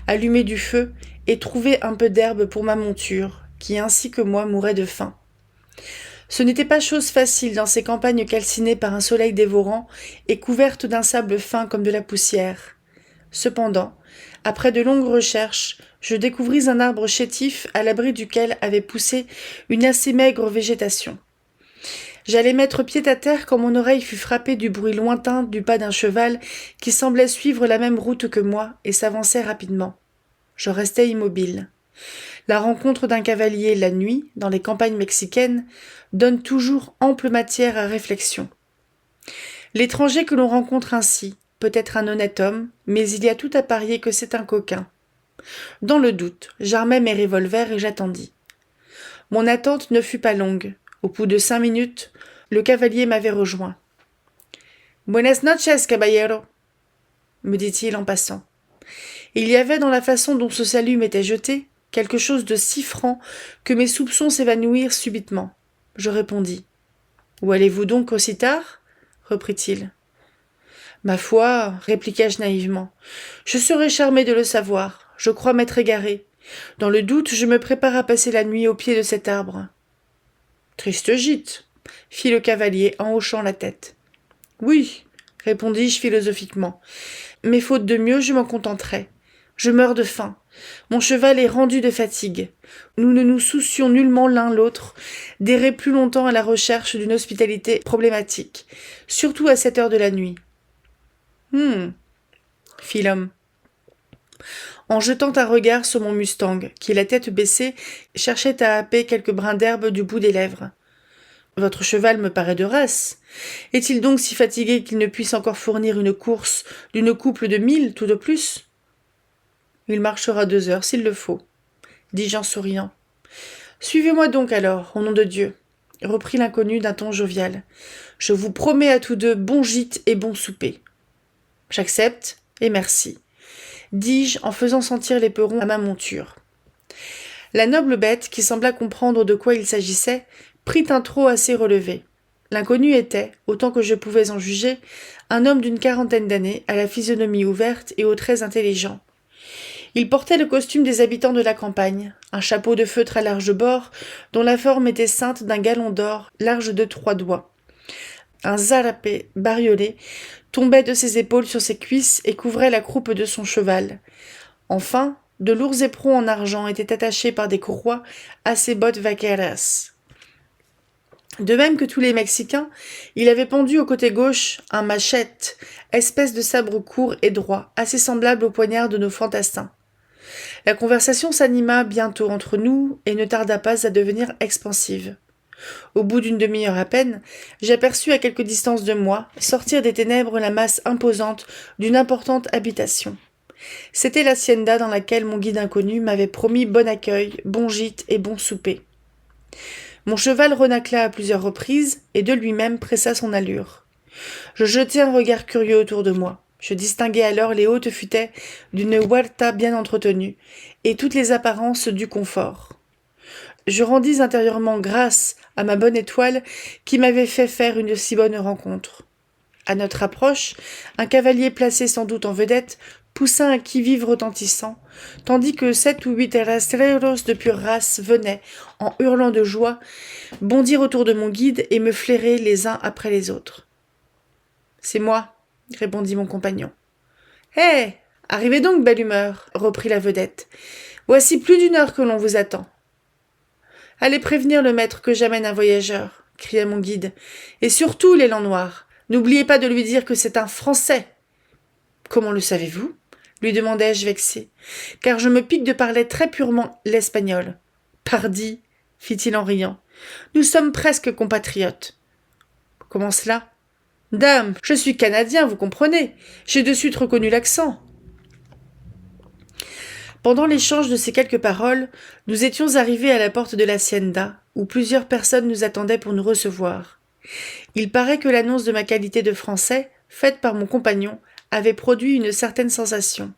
allumer du feu et trouver un peu d'herbe pour ma monture, qui ainsi que moi mourait de faim. Ce n'était pas chose facile dans ces campagnes calcinées par un soleil dévorant et couvertes d'un sable fin comme de la poussière. Cependant, après de longues recherches, je découvris un arbre chétif à l'abri duquel avait poussé une assez maigre végétation. J'allais mettre pied à terre quand mon oreille fut frappée du bruit lointain du pas d'un cheval qui semblait suivre la même route que moi et s'avançait rapidement. Je restai immobile. La rencontre d'un cavalier la nuit, dans les campagnes mexicaines, donne toujours ample matière à réflexion. L'étranger que l'on rencontre ainsi peut être un honnête homme, mais il y a tout à parier que c'est un coquin. Dans le doute, j'armai mes revolvers et j'attendis. Mon attente ne fut pas longue. Au bout de 5 minutes, le cavalier m'avait rejoint. « Buenas noches, caballero » me dit-il en passant. Il y avait dans la façon dont ce salut m'était jeté quelque chose de si franc que mes soupçons s'évanouirent subitement. Je répondis. « Où allez-vous donc aussi tard ?» reprit-il. « Ma foi, répliquai-je naïvement, je serais charmé de le savoir. Je crois m'être égaré. Dans le doute, je me prépare à passer la nuit au pied de cet arbre. » Triste gîte, fit le cavalier en hochant la tête. Oui, répondis-je philosophiquement, mais faute de mieux, je m'en contenterai. Je meurs de faim. Mon cheval est rendu de fatigue. Nous ne nous soucions nullement l'un l'autre d'errer plus longtemps à la recherche d'une hospitalité problématique, surtout à cette heure de la nuit. Fit l'homme, en jetant un regard sur mon Mustang, qui, la tête baissée, cherchait à happer quelques brins d'herbe du bout des lèvres. Votre cheval me paraît de race. Est-il donc si fatigué qu'il ne puisse encore fournir une course d'une couple de 1000 tout de plus ? Il marchera 2 heures s'il le faut, dis-je en souriant. Suivez-moi donc alors, au nom de Dieu, reprit l'inconnu d'un ton jovial. Je vous promets à tous deux bon gîte et bon souper. J'accepte et merci, dis-je en faisant sentir l'éperon à ma monture. La noble bête, qui sembla comprendre de quoi il s'agissait, prit un trot assez relevé. L'inconnu était, autant que je pouvais en juger, un homme d'une 40aine d'années, à la physionomie ouverte et aux traits intelligents. Il portait le costume des habitants de la campagne, un chapeau de feutre à large bord, dont la forme était ceinte d'un galon d'or large de 3 doigts. Un zarapé bariolé tombait de ses épaules sur ses cuisses et couvrait la croupe de son cheval. Enfin, de lourds éperons en argent étaient attachés par des courroies à ses bottes vaqueras. De même que tous les Mexicains, il avait pendu au côté gauche un machette, espèce de sabre court et droit, assez semblable au poignard de nos fantassins. La conversation s'anima bientôt entre nous et ne tarda pas à devenir expansive. Au bout d'une demi-heure à peine, j'aperçus à quelque distance de moi sortir des ténèbres la masse imposante d'une importante habitation. C'était l'hacienda dans laquelle mon guide inconnu m'avait promis bon accueil, bon gîte et bon souper. Mon cheval renacla à plusieurs reprises et de lui-même pressa son allure. Je jetai un regard curieux autour de moi. Je distinguai alors les hautes futaies d'une huerta bien entretenue et toutes les apparences du confort. Je rendis intérieurement grâce à ma bonne étoile qui m'avait fait faire une si bonne rencontre. À notre approche, un cavalier placé sans doute en vedette poussa un qui-vive retentissant, tandis que 7 ou 8 rastreros de pure race venaient, en hurlant de joie, bondir autour de mon guide et me flairer les uns après les autres. « C'est moi, » répondit mon compagnon. « Hé, arrivez donc, belle humeur, » reprit la vedette. « Voici plus d'1 heure que l'on vous attend. »« Allez prévenir le maître que j'amène un voyageur, » cria mon guide, « et surtout l'élan noir. N'oubliez pas de lui dire que c'est un Français. »« Comment le savez-vous » lui demandai-je vexé, car je me pique de parler très purement l'espagnol. « Pardi, » fit-il en riant, « nous sommes presque compatriotes. »« Comment cela ?»« Dame, je suis Canadien, vous comprenez. J'ai de suite reconnu l'accent. » Pendant l'échange de ces quelques paroles, nous étions arrivés à la porte de l'hacienda, où plusieurs personnes nous attendaient pour nous recevoir. Il paraît que l'annonce de ma qualité de Français, faite par mon compagnon, avait produit une certaine sensation.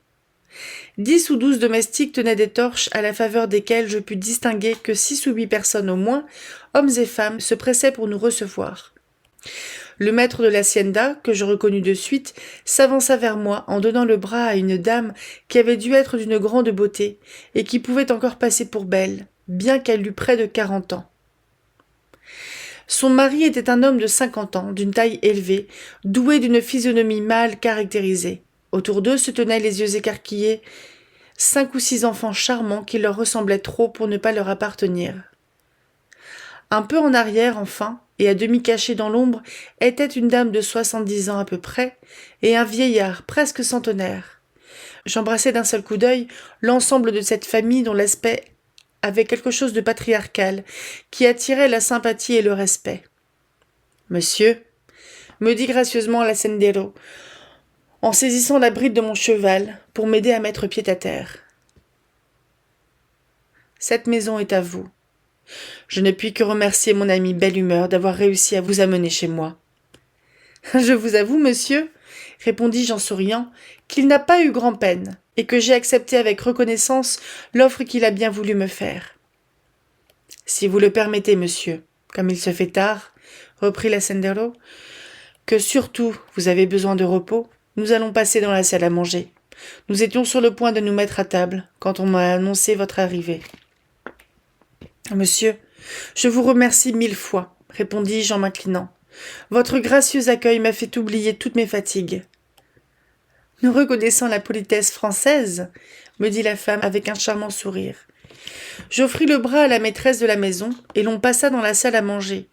10 ou 12 domestiques tenaient des torches à la faveur desquelles je pus distinguer que 6 ou 8 personnes au moins, hommes et femmes, se pressaient pour nous recevoir. Le maître de l'hacienda, que je reconnus de suite, s'avança vers moi en donnant le bras à une dame qui avait dû être d'une grande beauté et qui pouvait encore passer pour belle, bien qu'elle eût près de 40 ans. Son mari était un homme de 50 ans, d'une taille élevée, doué d'une physionomie mâle caractérisée. Autour d'eux se tenaient les yeux écarquillés 5 ou 6 enfants charmants qui leur ressemblaient trop pour ne pas leur appartenir. Un peu en arrière, enfin, et à demi cachée dans l'ombre, était une dame de 70 ans à peu près, et un vieillard presque centenaire. J'embrassai d'un seul coup d'œil l'ensemble de cette famille dont l'aspect avait quelque chose de patriarcal, qui attirait la sympathie et le respect. « Monsieur, » me dit gracieusement l'hacendero, en saisissant la bride de mon cheval pour m'aider à mettre pied à terre. « Cette maison est à vous. Je ne puis que remercier mon ami Belle Humeur d'avoir réussi à vous amener chez moi. »« Je vous avoue, monsieur, » répondis-je en souriant, « qu'il n'a pas eu grand-peine, et que j'ai accepté avec reconnaissance l'offre qu'il a bien voulu me faire. »« Si vous le permettez, monsieur, comme il se fait tard, reprit l'hacendero, que surtout vous avez besoin de repos, nous allons passer dans la salle à manger. Nous étions sur le point de nous mettre à table quand on m'a annoncé votre arrivée. »« Monsieur, je vous remercie 1000 fois, répondis-je en m'inclinant. Votre gracieux accueil m'a fait oublier toutes mes fatigues. Nous reconnaissant la politesse française, me dit la femme avec un charmant sourire. J'offris le bras à la maîtresse de la maison et l'on passa dans la salle à manger,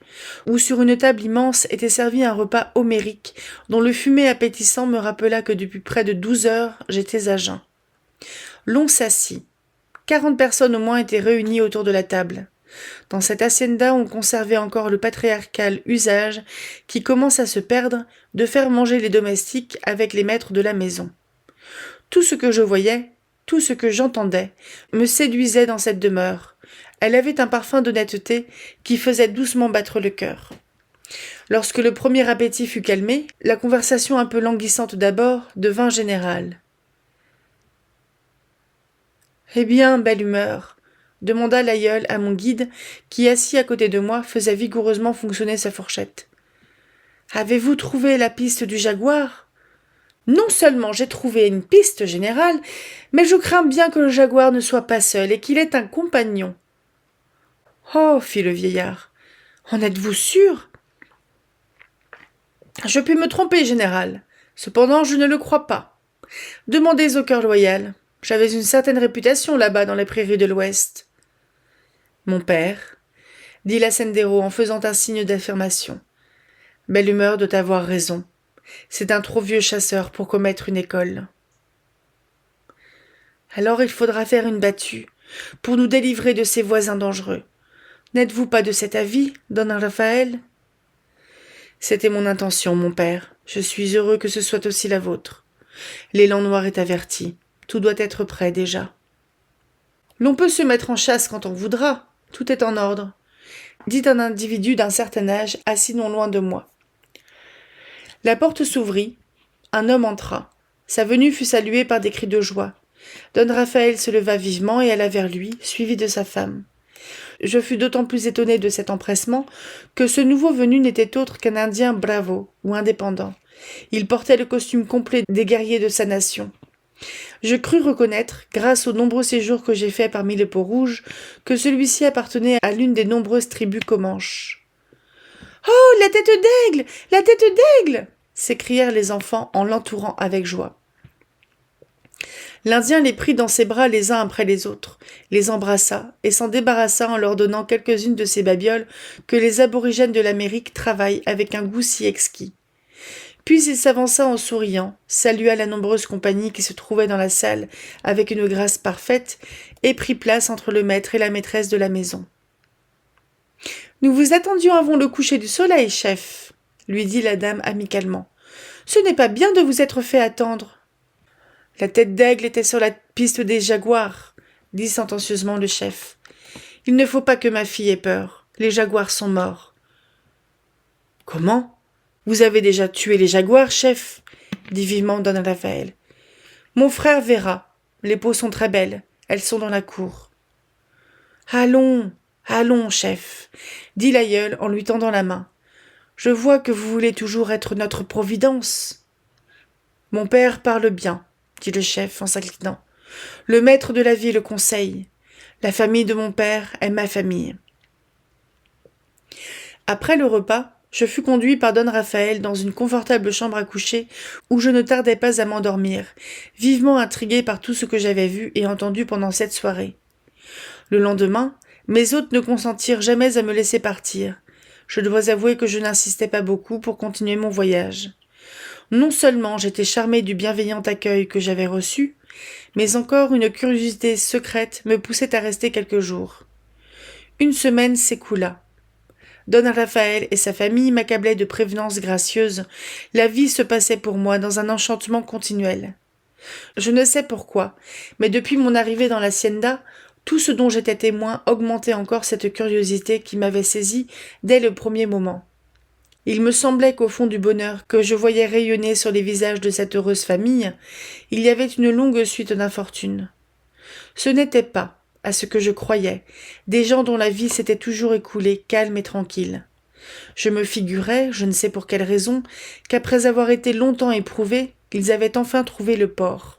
où sur une table immense était servi un repas homérique dont le fumet appétissant me rappela que depuis près de 12 heures j'étais à jeun. L'on s'assit. 40 personnes au moins étaient réunies autour de la table. Dans cette hacienda, on conservait encore le patriarcal usage, qui commence à se perdre, de faire manger les domestiques avec les maîtres de la maison. Tout ce que je voyais, tout ce que j'entendais, me séduisait dans cette demeure. Elle avait un parfum d'honnêteté qui faisait doucement battre le cœur. Lorsque le premier appétit fut calmé, la conversation un peu languissante d'abord devint générale. « Eh bien, Belle Humeur ?» demanda l'aïeul à mon guide, qui, assis à côté de moi, faisait vigoureusement fonctionner sa fourchette. « Avez-vous trouvé la piste du jaguar ? » ?»« Non seulement j'ai trouvé une piste générale, mais je crains bien que le jaguar ne soit pas seul et qu'il ait un compagnon. »« Oh » fit le vieillard, « en êtes-vous sûr ? » ?»« Je puis me tromper, général. Cependant, je ne le crois pas. Demandez au cœur loyal. J'avais une certaine réputation là-bas dans les prairies de l'Ouest. » « Mon père, » dit l'hacendero en faisant un signe d'affirmation. « Belle Humeur doit avoir raison. C'est un trop vieux chasseur pour commettre une école. »« Alors il faudra faire une battue pour nous délivrer de ces voisins dangereux. N'êtes-vous pas de cet avis, don Raphaël ? » ?»« C'était mon intention, mon père. Je suis heureux que ce soit aussi la vôtre. L'élan noir est averti. Tout doit être prêt déjà. »« L'on peut se mettre en chasse quand on voudra. Tout est en ordre, » dit un individu d'un certain âge assis non loin de moi. La porte s'ouvrit. Un homme entra. Sa venue fut saluée par des cris de joie. Don Raphaël se leva vivement et alla vers lui, suivi de sa femme. Je fus d'autant plus étonné de cet empressement que ce nouveau venu n'était autre qu'un Indien bravo ou indépendant. Il portait le costume complet des guerriers de sa nation. Je crus reconnaître, grâce aux nombreux séjours que j'ai faits parmi les peaux-rouges, que celui-ci appartenait à l'une des nombreuses tribus comanches. « Oh, la tête d'aigle! La tête d'aigle !» s'écrièrent les enfants en l'entourant avec joie. L'Indien les prit dans ses bras les uns après les autres, les embrassa et s'en débarrassa en leur donnant quelques-unes de ces babioles que les aborigènes de l'Amérique travaillent avec un goût si exquis. Puis il s'avança en souriant, salua la nombreuse compagnie qui se trouvait dans la salle avec une grâce parfaite et prit place entre le maître et la maîtresse de la maison. « Nous vous attendions avant le coucher du soleil, chef, » lui dit la dame amicalement. « Ce n'est pas bien de vous être fait attendre. »« La tête d'aigle était sur la piste des jaguars, » dit sentencieusement le chef. « Il ne faut pas que ma fille ait peur. Les jaguars sont morts. »« Comment ? Vous avez déjà tué les jaguars, chef, » dit vivement don Raphaël. « Mon frère verra. Les peaux sont très belles. Elles sont dans la cour. »« Allons, allons, chef, » dit l'aïeul en lui tendant la main. « Je vois que vous voulez toujours être notre providence. »« Mon père parle bien, » dit le chef en s'inclinant. « Le maître de la vie le conseille. La famille de mon père est ma famille. » Après le repas, je fus conduit par Don Raphaël dans une confortable chambre à coucher où je ne tardais pas à m'endormir, vivement intrigué par tout ce que j'avais vu et entendu pendant cette soirée. Le lendemain, mes hôtes ne consentirent jamais à me laisser partir. Je dois avouer que je n'insistais pas beaucoup pour continuer mon voyage. Non seulement j'étais charmé du bienveillant accueil que j'avais reçu, mais encore une curiosité secrète me poussait à rester quelques jours. Une semaine s'écoula. Don Raphaël et sa famille m'accablaient de prévenances gracieuses. La vie se passait pour moi dans un enchantement continuel. Je ne sais pourquoi, mais depuis mon arrivée dans l'hacienda, tout ce dont j'étais témoin augmentait encore cette curiosité qui m'avait saisi dès le premier moment. Il me semblait qu'au fond du bonheur que je voyais rayonner sur les visages de cette heureuse famille, il y avait une longue suite d'infortunes. Ce n'était pas, à ce que je croyais, des gens dont la vie s'était toujours écoulée calme et tranquille. Je me figurais, je ne sais pour quelle raison, qu'après avoir été longtemps éprouvés, ils avaient enfin trouvé le port.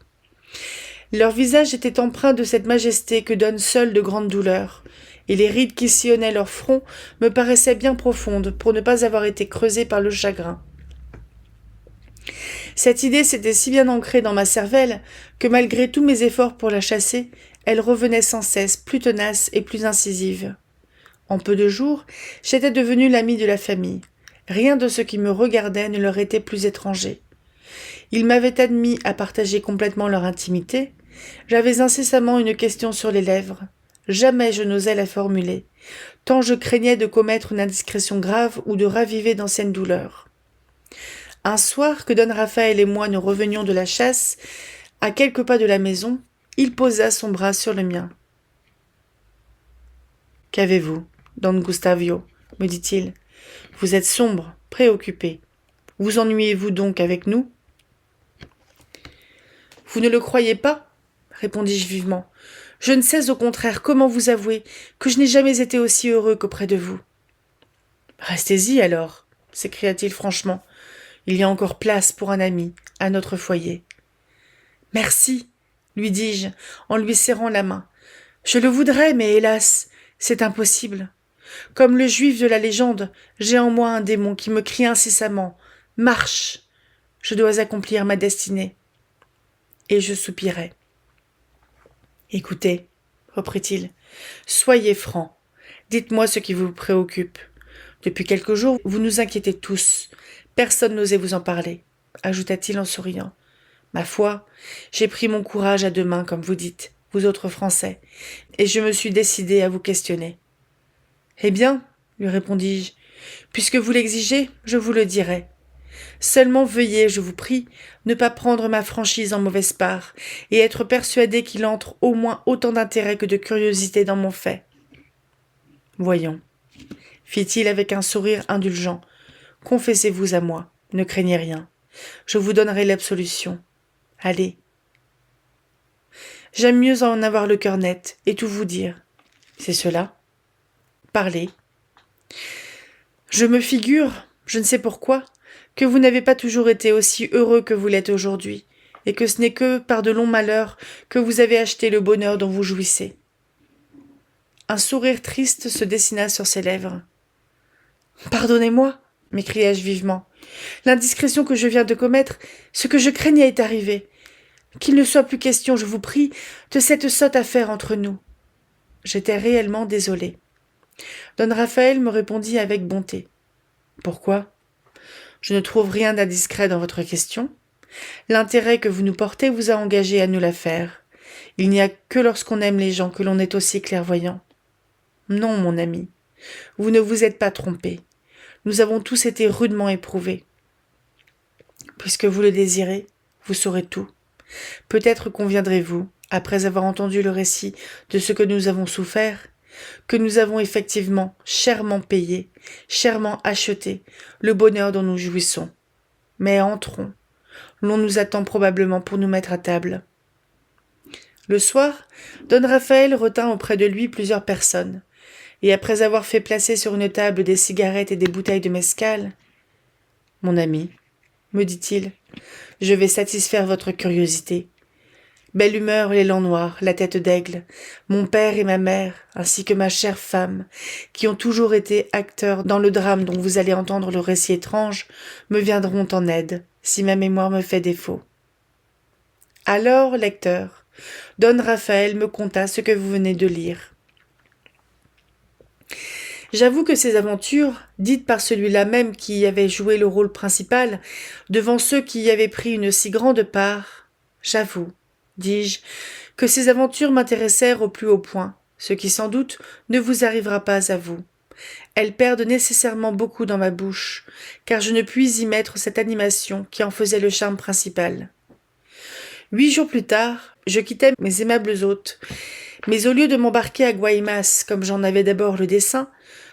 Leurs visages étaient empreints de cette majesté que donnent seules de grandes douleurs, et les rides qui sillonnaient leur front me paraissaient bien profondes pour ne pas avoir été creusées par le chagrin. Cette idée s'était si bien ancrée dans ma cervelle que malgré tous mes efforts pour la chasser, elle revenait sans cesse, plus tenace et plus incisive. En peu de jours, j'étais devenu l'ami de la famille. Rien de ce qui me regardait ne leur était plus étranger. Ils m'avaient admis à partager complètement leur intimité. J'avais incessamment une question sur les lèvres. Jamais je n'osais la formuler, tant je craignais de commettre une indiscrétion grave ou de raviver d'anciennes douleurs. Un soir que Don Raphaël et moi nous revenions de la chasse, à quelques pas de la maison, il posa son bras sur le mien. « Qu'avez-vous, Don Gustavio ?» me dit-il. « Vous êtes sombre, préoccupé. Vous ennuyez-vous donc avec nous ?» « Vous ne le croyez pas ?» répondis-je vivement. « Je ne sais au contraire comment vous avouer que je n'ai jamais été aussi heureux qu'auprès de vous. »« Restez-y alors, » s'écria-t-il franchement. « Il y a encore place pour un ami à notre foyer. »« Merci, » lui dis-je en lui serrant la main. « Je le voudrais, mais hélas, c'est impossible. Comme le juif de la légende, j'ai en moi un démon qui me crie incessamment « Marche !» Je dois accomplir ma destinée. Et je soupirai. « Écoutez, reprit-il, soyez franc. Dites-moi ce qui vous préoccupe. Depuis quelques jours, vous nous inquiétez tous. Personne n'osait vous en parler, ajouta-t-il en souriant. Ma foi, j'ai pris mon courage à deux mains, comme vous dites, vous autres Français, et je me suis décidé à vous questionner. Eh bien, lui répondis-je, puisque vous l'exigez, je vous le dirai. Seulement veuillez, je vous prie, ne pas prendre ma franchise en mauvaise part, et être persuadé qu'il entre au moins autant d'intérêt que de curiosité dans mon fait. Voyons, fit-il avec un sourire indulgent, confessez-vous à moi, ne craignez rien. Je vous donnerai l'absolution. Allez. J'aime mieux en avoir le cœur net et tout vous dire. C'est cela. Parlez. Je me figure, je ne sais pourquoi, que vous n'avez pas toujours été aussi heureux que vous l'êtes aujourd'hui, et que ce n'est que par de longs malheurs que vous avez acheté le bonheur dont vous jouissez. Un sourire triste se dessina sur ses lèvres. « Pardonnez-moi, » m'écriai-je vivement. « L'indiscrétion que je viens de commettre, ce que je craignais est arrivé. Qu'il ne soit plus question, je vous prie, de cette sotte affaire entre nous. » J'étais réellement désolé. Don Raphaël me répondit avec bonté. « Pourquoi ? Je ne trouve rien d'indiscret dans votre question. L'intérêt que vous nous portez vous a engagé à nous la faire. Il n'y a que lorsqu'on aime les gens que l'on est aussi clairvoyant. Non, mon ami, vous ne vous êtes pas trompé. Nous avons tous été rudement éprouvés. Puisque vous le désirez, vous saurez tout. Peut-être conviendrez-vous, après avoir entendu le récit de ce que nous avons souffert, que nous avons effectivement chèrement payé, chèrement acheté le bonheur dont nous jouissons. Mais entrons, l'on nous attend probablement pour nous mettre à table. Le soir, Don Raphaël retint auprès de lui plusieurs personnes, et après avoir fait placer sur une table des cigarettes et des bouteilles de mescal, « Mon ami, me dit-il, je vais satisfaire votre curiosité. Belle humeur, l'élan noir, la tête d'aigle, mon père et ma mère, ainsi que ma chère femme, qui ont toujours été acteurs dans le drame dont vous allez entendre le récit étrange, me viendront en aide, si ma mémoire me fait défaut. Alors, lecteur, Don Raphaël me conta ce que vous venez de lire. J'avoue que ces aventures, dites par celui-là même qui y avait joué le rôle principal, devant ceux qui y avaient pris une si grande part, j'avoue, dis-je, que ces aventures m'intéressèrent au plus haut point, ce qui sans doute ne vous arrivera pas à vous. Elles perdent nécessairement beaucoup dans ma bouche, car je ne puis y mettre cette animation qui en faisait le charme principal. 8 jours plus tard, je quittai mes aimables hôtes, mais au lieu de m'embarquer à Guaymas, comme j'en avais d'abord le dessein,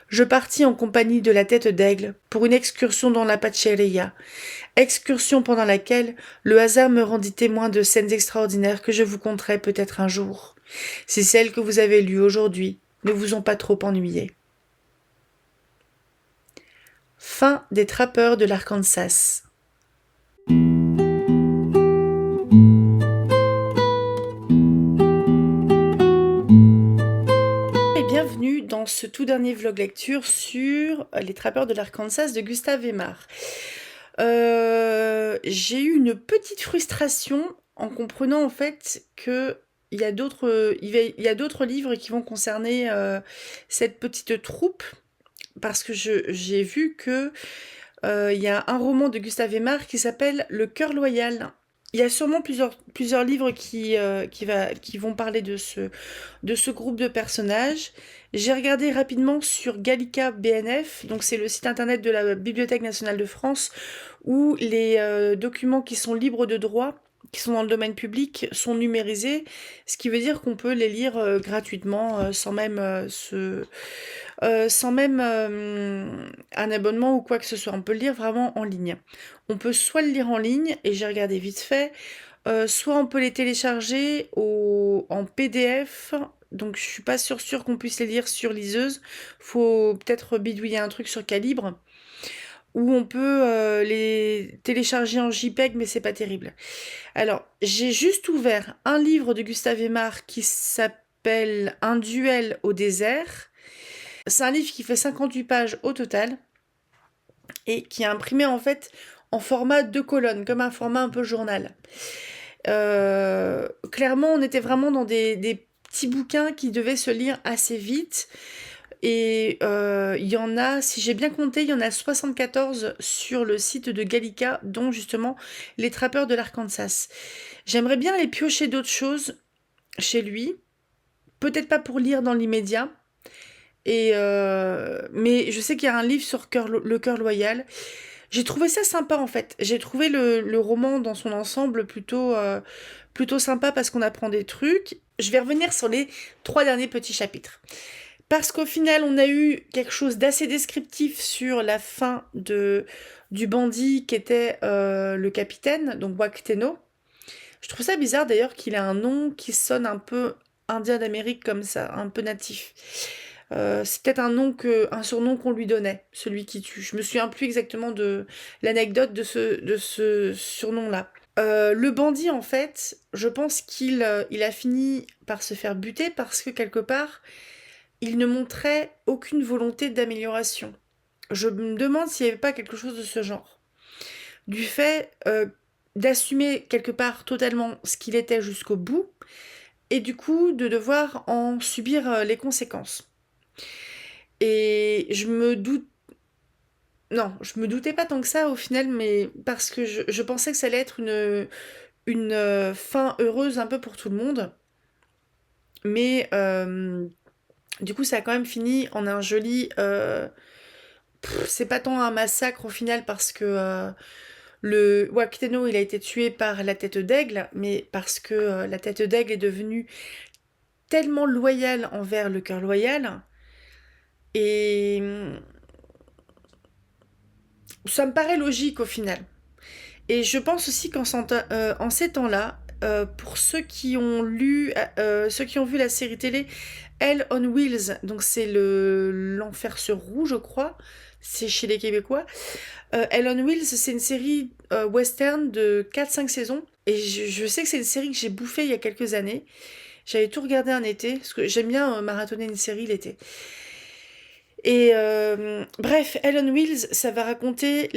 je partis en compagnie de la tête d'aigle pour une excursion dans la Pacheria, excursion pendant laquelle le hasard me rendit témoin de scènes extraordinaires que je vous conterai peut-être un jour, si celles que vous avez lues aujourd'hui ne vous ont pas trop ennuyé. Fin des Trappeurs de l'Arkansas. Bienvenue dans ce tout dernier vlog lecture sur Les Trappeurs de l'Arkansas de Gustave Aimard. J'ai eu une petite frustration en comprenant en fait que il y a d'autres livres qui vont concerner cette petite troupe, parce que j'ai vu que il y a un roman de Gustave Aimard qui s'appelle Le Cœur loyal. Il y a sûrement plusieurs livres qui vont parler de ce groupe de personnages. J'ai regardé rapidement sur Gallica BNF, donc c'est le site internet de la Bibliothèque nationale de France, où les documents qui sont libres de droit, qui sont dans le domaine public, sont numérisés, ce qui veut dire qu'on peut les lire gratuitement, sans même un abonnement ou quoi que ce soit. On peut le lire vraiment en ligne. On peut soit le lire en ligne, et j'ai regardé vite fait, soit on peut les télécharger en PDF, donc je suis pas sûre qu'on puisse les lire sur liseuse. Faut peut-être bidouiller un truc sur Calibre, ou on peut les télécharger en JPEG, mais c'est pas terrible. Alors, j'ai juste ouvert un livre de Gustave Aimard qui s'appelle Un duel au désert. C'est un livre qui fait 58 pages au total et qui est imprimé en fait en format 2 colonnes, comme un format un peu journal. Clairement, on était vraiment dans des petits bouquins qui devaient se lire assez vite. Et il y en a, si j'ai bien compté, il y en a 74 sur le site de Gallica, dont justement Les Trappeurs de l'Arkansas. J'aimerais bien aller piocher d'autres choses chez lui, peut-être pas pour lire dans l'immédiat, mais je sais qu'il y a un livre sur le cœur loyal. J'ai trouvé ça sympa en fait. J'ai trouvé le roman dans son ensemble plutôt sympa, parce qu'on apprend des trucs. Je vais revenir sur les 3 derniers petits chapitres. Parce qu'au final, on a eu quelque chose d'assez descriptif sur la fin du bandit qui était le capitaine, donc Wacteno. Je trouve ça bizarre d'ailleurs qu'il ait un nom qui sonne un peu indien d'Amérique comme ça, un peu natif. C'est peut-être un surnom qu'on lui donnait, celui qui tue. Je me souviens plus exactement de l'anecdote de ce surnom-là. Le bandit, en fait, je pense qu'il a fini par se faire buter parce que quelque part, il ne montrait aucune volonté d'amélioration. Je me demande s'il n'y avait pas quelque chose de ce genre. Du fait d'assumer quelque part totalement ce qu'il était jusqu'au bout, et du coup de devoir en subir les conséquences. Et je me doutais pas tant que ça au final, mais parce que je pensais que ça allait être une fin heureuse un peu pour tout le monde. Mais du coup, ça a quand même fini en un joli... c'est pas tant un massacre au final, parce que le Wacteno, il a été tué par la tête d'aigle, mais parce que la tête d'aigle est devenue tellement loyale envers le cœur loyal. Et ça me paraît logique au final. Et je pense aussi qu'en ces temps-là, pour ceux qui ont vu la série télé Hell on Wheels, donc c'est l'enfer sur roue, je crois, c'est chez les Québécois. Hell on Wheels, c'est une série western de 4-5 saisons Et je sais que c'est une série que j'ai bouffée il y a quelques années. J'avais tout regardé un été, parce que j'aime bien marathonner une série l'été. Et bref, Hell on Wheels, ça va raconter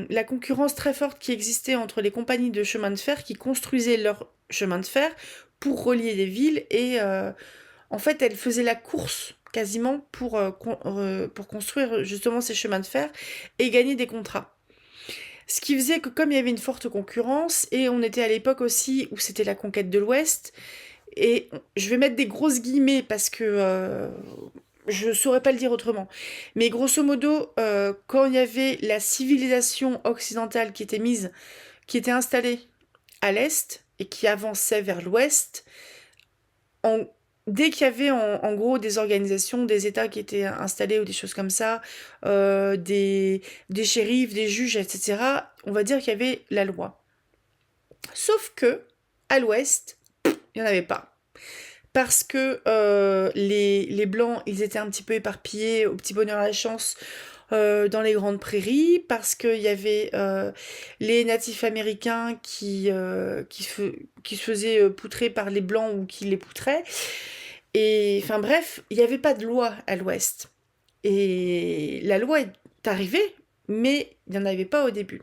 la concurrence très forte qui existait entre les compagnies de chemin de fer qui construisaient leur chemin de fer pour relier des villes. Et en fait, elles faisaient la course quasiment pour construire justement ces chemins de fer et gagner des contrats. Ce qui faisait que comme il y avait une forte concurrence, et on était à l'époque aussi où c'était la conquête de l'Ouest, et je vais mettre des grosses guillemets parce que je saurais pas le dire autrement. Mais grosso modo, quand il y avait la civilisation occidentale qui était installée à l'Est et qui avançait vers l'Ouest, en- dès qu'il y avait en gros des organisations, des États qui étaient installés ou des choses comme ça, des shérifs, des juges, etc., on va dire qu'il y avait la loi. Sauf que, à l'Ouest, il n'y en avait pas. Parce que les Blancs, ils étaient un petit peu éparpillés au petit bonheur à la chance dans les grandes prairies, parce qu'il y avait les natifs américains qui se faisaient poutrer par les Blancs ou qui les poutraient. Et enfin bref, il n'y avait pas de loi à l'Ouest. Et la loi est arrivée, mais il n'y en avait pas au début.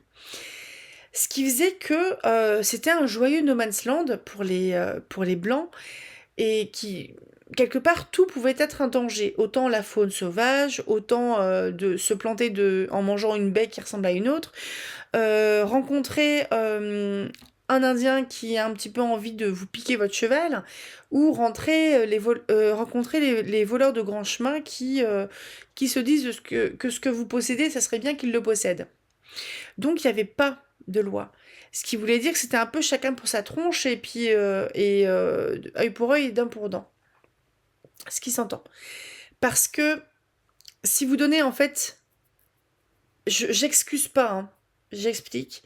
Ce qui faisait que c'était un joyeux no man's land pour les Blancs, et qui, quelque part, tout pouvait être un danger. Autant la faune sauvage, autant de se planter en mangeant une baie qui ressemble à une autre, rencontrer un Indien qui a un petit peu envie de vous piquer votre cheval, ou rencontrer les voleurs de grands chemins qui se disent que ce que vous possédez, ça serait bien qu'ils le possèdent. Donc il n'y avait pas de loi. Ce qui voulait dire que c'était un peu chacun pour sa tronche et puis œil pour œil et dent pour dent. Ce qui s'entend. Parce que si vous donnez en fait, j'excuse pas, hein, j'explique.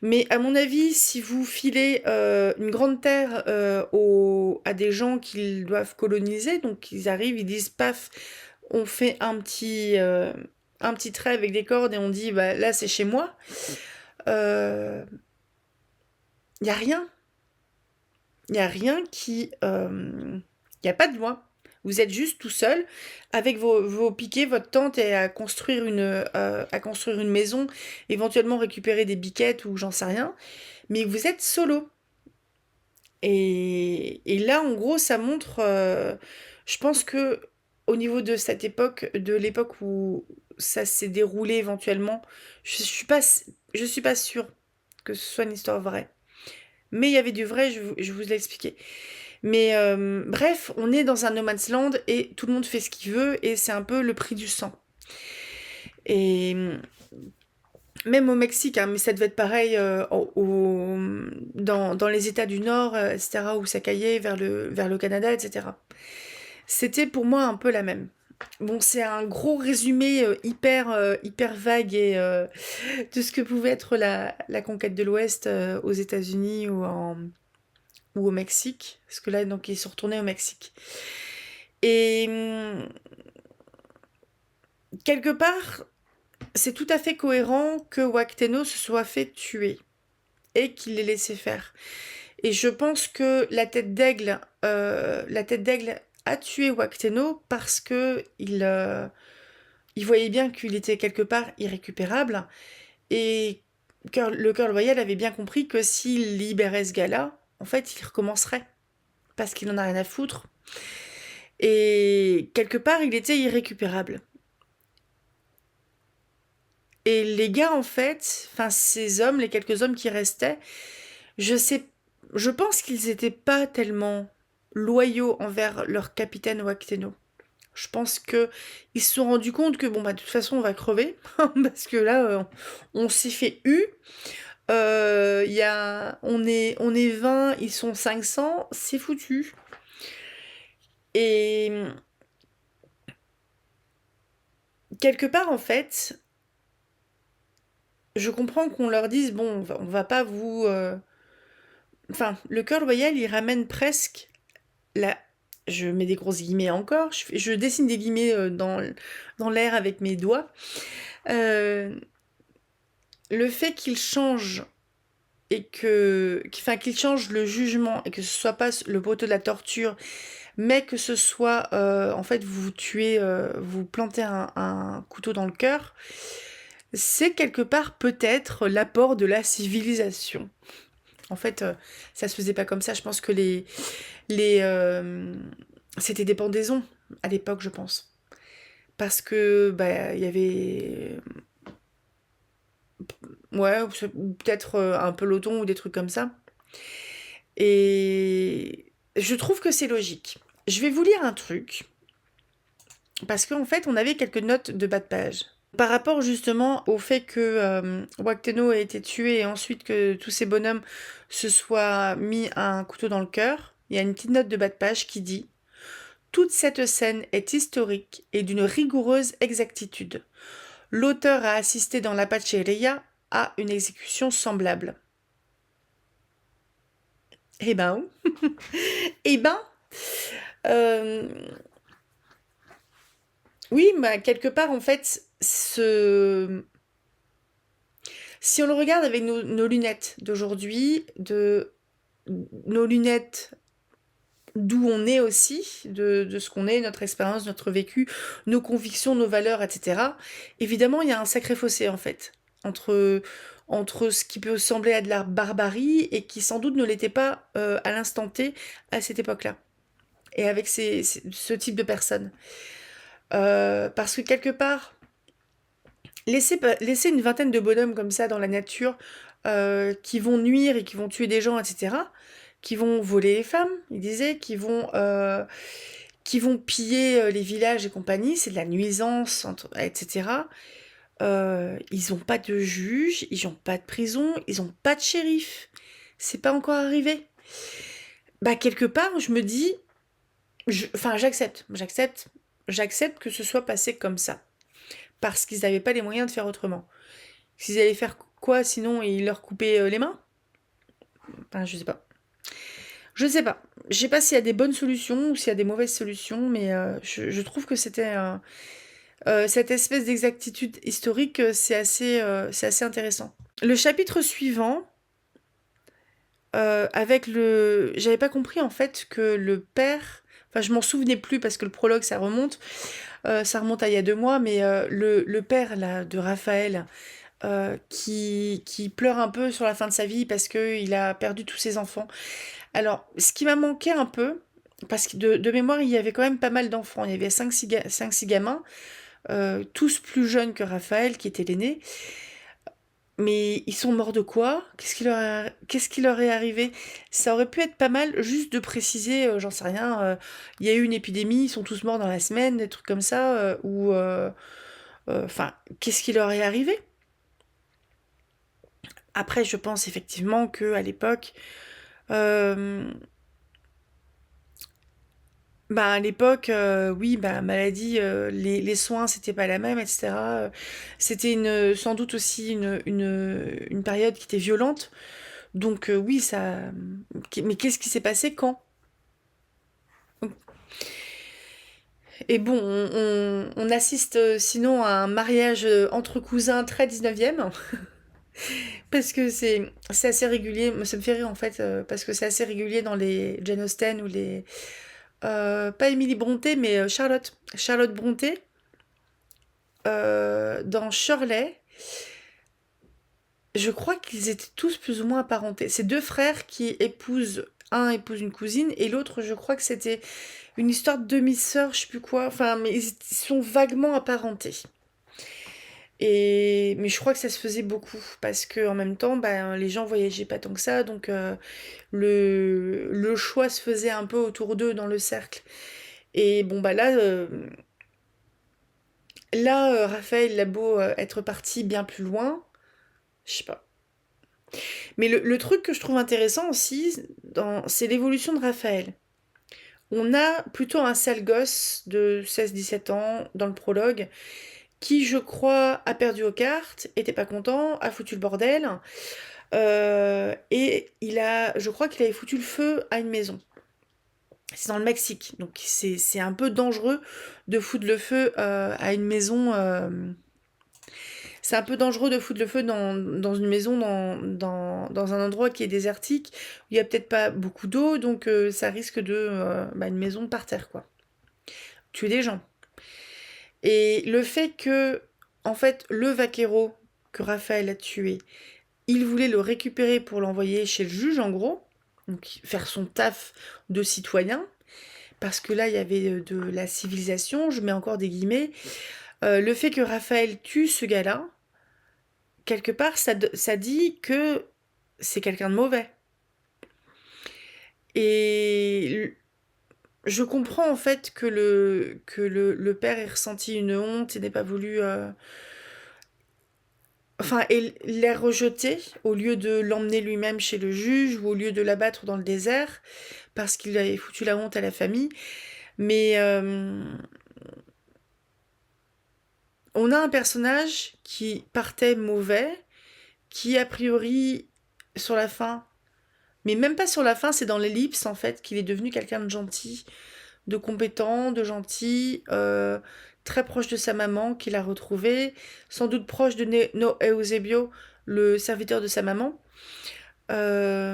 Mais à mon avis, si vous filez une grande terre à des gens qu'ils doivent coloniser, donc ils arrivent, ils disent paf, on fait un petit trait avec des cordes et on dit bah, là c'est chez moi. Il n'y a rien. Il n'y a rien qui... Il n'y a pas de loi. Vous êtes juste tout seul avec vos piquets, votre tente et à construire une maison, éventuellement récupérer des biquettes ou j'en sais rien. Mais vous êtes solo. Et là, en gros, ça montre... je pense que au niveau de cette époque, de l'époque où ça s'est déroulé éventuellement, je suis pas sûre que ce soit une histoire vraie. Mais il y avait du vrai, je vous l'ai expliqué. Mais bref, on est dans un no man's land et tout le monde fait ce qu'il veut et c'est un peu le prix du sang. Et même au Mexique, hein, mais ça devait être pareil dans les États du Nord, etc., où ça caillait vers le Canada, etc. C'était pour moi un peu la même. Bon, c'est un gros résumé hyper vague et de ce que pouvait être la conquête de l'Ouest aux États-Unis ou au Mexique, parce que là, donc, ils sont retournés au Mexique. Et quelque part, c'est tout à fait cohérent que Wacteno se soit fait tuer et qu'il l'ait laissé faire. Et je pense que la tête d'aigle a tué Wacteno parce que il voyait bien qu'il était quelque part irrécupérable et que le cœur loyal avait bien compris que s'il libérait ce gars-là, en fait, il recommencerait parce qu'il en a rien à foutre. Et quelque part, il était irrécupérable. Et les gars, en fait, enfin, ces hommes, les quelques hommes qui restaient, je sais, je pense qu'ils étaient pas tellement loyaux envers leur capitaine Wacteno. Je pense que ils se sont rendus compte que bon bah de toute façon on va crever parce que là on s'est fait on est 20, ils sont 500, c'est foutu. Et quelque part en fait, je comprends qu'on leur dise bon on va pas vous enfin le cœur loyal il ramène presque la je mets des grosses guillemets encore, je dessine des guillemets dans l'air avec mes doigts. Euh, le fait qu'il change qu'il change le jugement et que ce soit pas le poteau de la torture, mais que ce soit, en fait, vous tuez, vous plantez un couteau dans le cœur, c'est quelque part peut-être l'apport de la civilisation. En fait, ça se faisait pas comme ça. Je pense que c'était des pendaisons à l'époque, je pense. Parce que, bah, il y avait, ouais, ou peut-être un peloton ou des trucs comme ça. Et je trouve que c'est logique. Je vais vous lire un truc, parce qu'en fait, on avait quelques notes de bas de page. Par rapport justement au fait que Wacteno ait été tué et ensuite que tous ces bonhommes se soient mis un couteau dans le cœur, il y a une petite note de bas de page qui dit: toute cette scène est historique et d'une rigoureuse exactitude. L'auteur a assisté dans la Pacheria à une exécution semblable. Eh ben, eh ben, euh, oui, bah, quelque part, en fait, si on le regarde avec nos lunettes d'aujourd'hui, nos lunettes d'où on est aussi, de ce qu'on est, notre expérience, notre vécu, nos convictions, nos valeurs, etc. Évidemment, il y a un sacré fossé, en fait, entre, entre ce qui peut sembler à de la barbarie et qui sans doute ne l'était pas à l'instant T, à cette époque-là, et avec ce type de personnes. Parce que quelque part, laisser une vingtaine de bonhommes comme ça dans la nature, qui vont nuire et qui vont tuer des gens, etc., qui vont voler les femmes, il disait, qui vont piller les villages et compagnie, c'est de la nuisance, etc. Ils n'ont pas de juge, ils n'ont pas de prison, ils n'ont pas de shérif. C'est pas encore arrivé. Bah, quelque part, je me dis, enfin, j'accepte que ce soit passé comme ça. Parce qu'ils n'avaient pas les moyens de faire autrement. S'ils allaient faire quoi, sinon ils leur coupaient les mains? Enfin, je sais pas. Je sais pas. Je sais pas s'il y a des bonnes solutions ou s'il y a des mauvaises solutions, mais je trouve que cette espèce d'exactitude historique, c'est assez intéressant. Le chapitre suivant, avec le... J'avais pas compris en fait que le père... Enfin, je m'en souvenais plus parce que le prologue, ça remonte à il y a 2 mois, mais le père là, de Raphaël, qui pleure un peu sur la fin de sa vie parce qu'il a perdu tous ses enfants. Alors, ce qui m'a manqué un peu, parce que de mémoire, il y avait quand même pas mal d'enfants. Il y avait 5-6 gamins, tous plus jeunes que Raphaël, qui était l'aîné. Mais ils sont morts de quoi? Qu'est-ce qui leur est arrivé? Ça aurait pu être pas mal juste de préciser, j'en sais rien, il y a eu une épidémie, ils sont tous morts dans la semaine, des trucs comme ça, ou... Enfin, qu'est-ce qui leur est arrivé? Après, je pense effectivement que à l'époque, euh, bah, à l'époque, oui, bah, maladie, les soins, c'était pas la même, etc. C'était sans doute aussi une période qui était violente. Donc, oui, ça. Mais qu'est-ce qui s'est passé quand? Et bon, on assiste sinon à un mariage entre cousins très 19e, parce que c'est assez régulier. Moi, ça me fait rire en fait, parce que c'est assez régulier dans les Jane Austen ou les. Pas Émilie Brontë, mais Charlotte. Charlotte Brontë, dans Shirley, je crois qu'ils étaient tous plus ou moins apparentés. C'est deux frères qui épousent, un épouse une cousine, et l'autre, je crois que c'était une histoire de demi-sœur, je sais plus quoi. Enfin, mais ils sont vaguement apparentés. Mais je crois que ça se faisait beaucoup, parce que en même temps, ben, les gens voyageaient pas tant que ça, donc le choix se faisait un peu autour d'eux dans le cercle. Et bon, bah là, Raphaël, il a beau être parti bien plus loin, je sais pas. Mais le truc que je trouve intéressant aussi, c'est l'évolution de Raphaël. On a plutôt un sale gosse de 16-17 ans dans le prologue, qui, je crois, a perdu aux cartes, était pas content, a foutu le bordel, et je crois qu'il avait foutu le feu à une maison. C'est dans le Mexique, donc c'est un peu dangereux de foutre le feu à une maison. c'est un peu dangereux de foutre le feu dans une maison, dans un endroit qui est désertique, où il y a peut-être pas beaucoup d'eau, donc ça risque une maison par terre, quoi. Tuer des gens. Et le fait que, en fait, le vaquero que Raphaël a tué, il voulait le récupérer pour l'envoyer chez le juge, en gros, donc faire son taf de citoyen, parce que là, il y avait de la civilisation, je mets encore des guillemets. Le fait que Raphaël tue ce gars-là, quelque part, ça dit que c'est quelqu'un de mauvais. Et je comprends en fait que le père ait ressenti une honte et n'ait pas voulu... Enfin, et l'ait rejeté au lieu de l'emmener lui-même chez le juge ou au lieu de l'abattre dans le désert parce qu'il avait foutu la honte à la famille. Mais on a un personnage qui partait mauvais, qui a priori, sur la fin, mais même pas sur la fin, c'est dans l'ellipse en fait qu'il est devenu quelqu'un de gentil, de compétent, de gentil, très proche de sa maman qu'il a retrouvé, sans doute proche de No Eusebio, le serviteur de sa maman. D'ailleurs,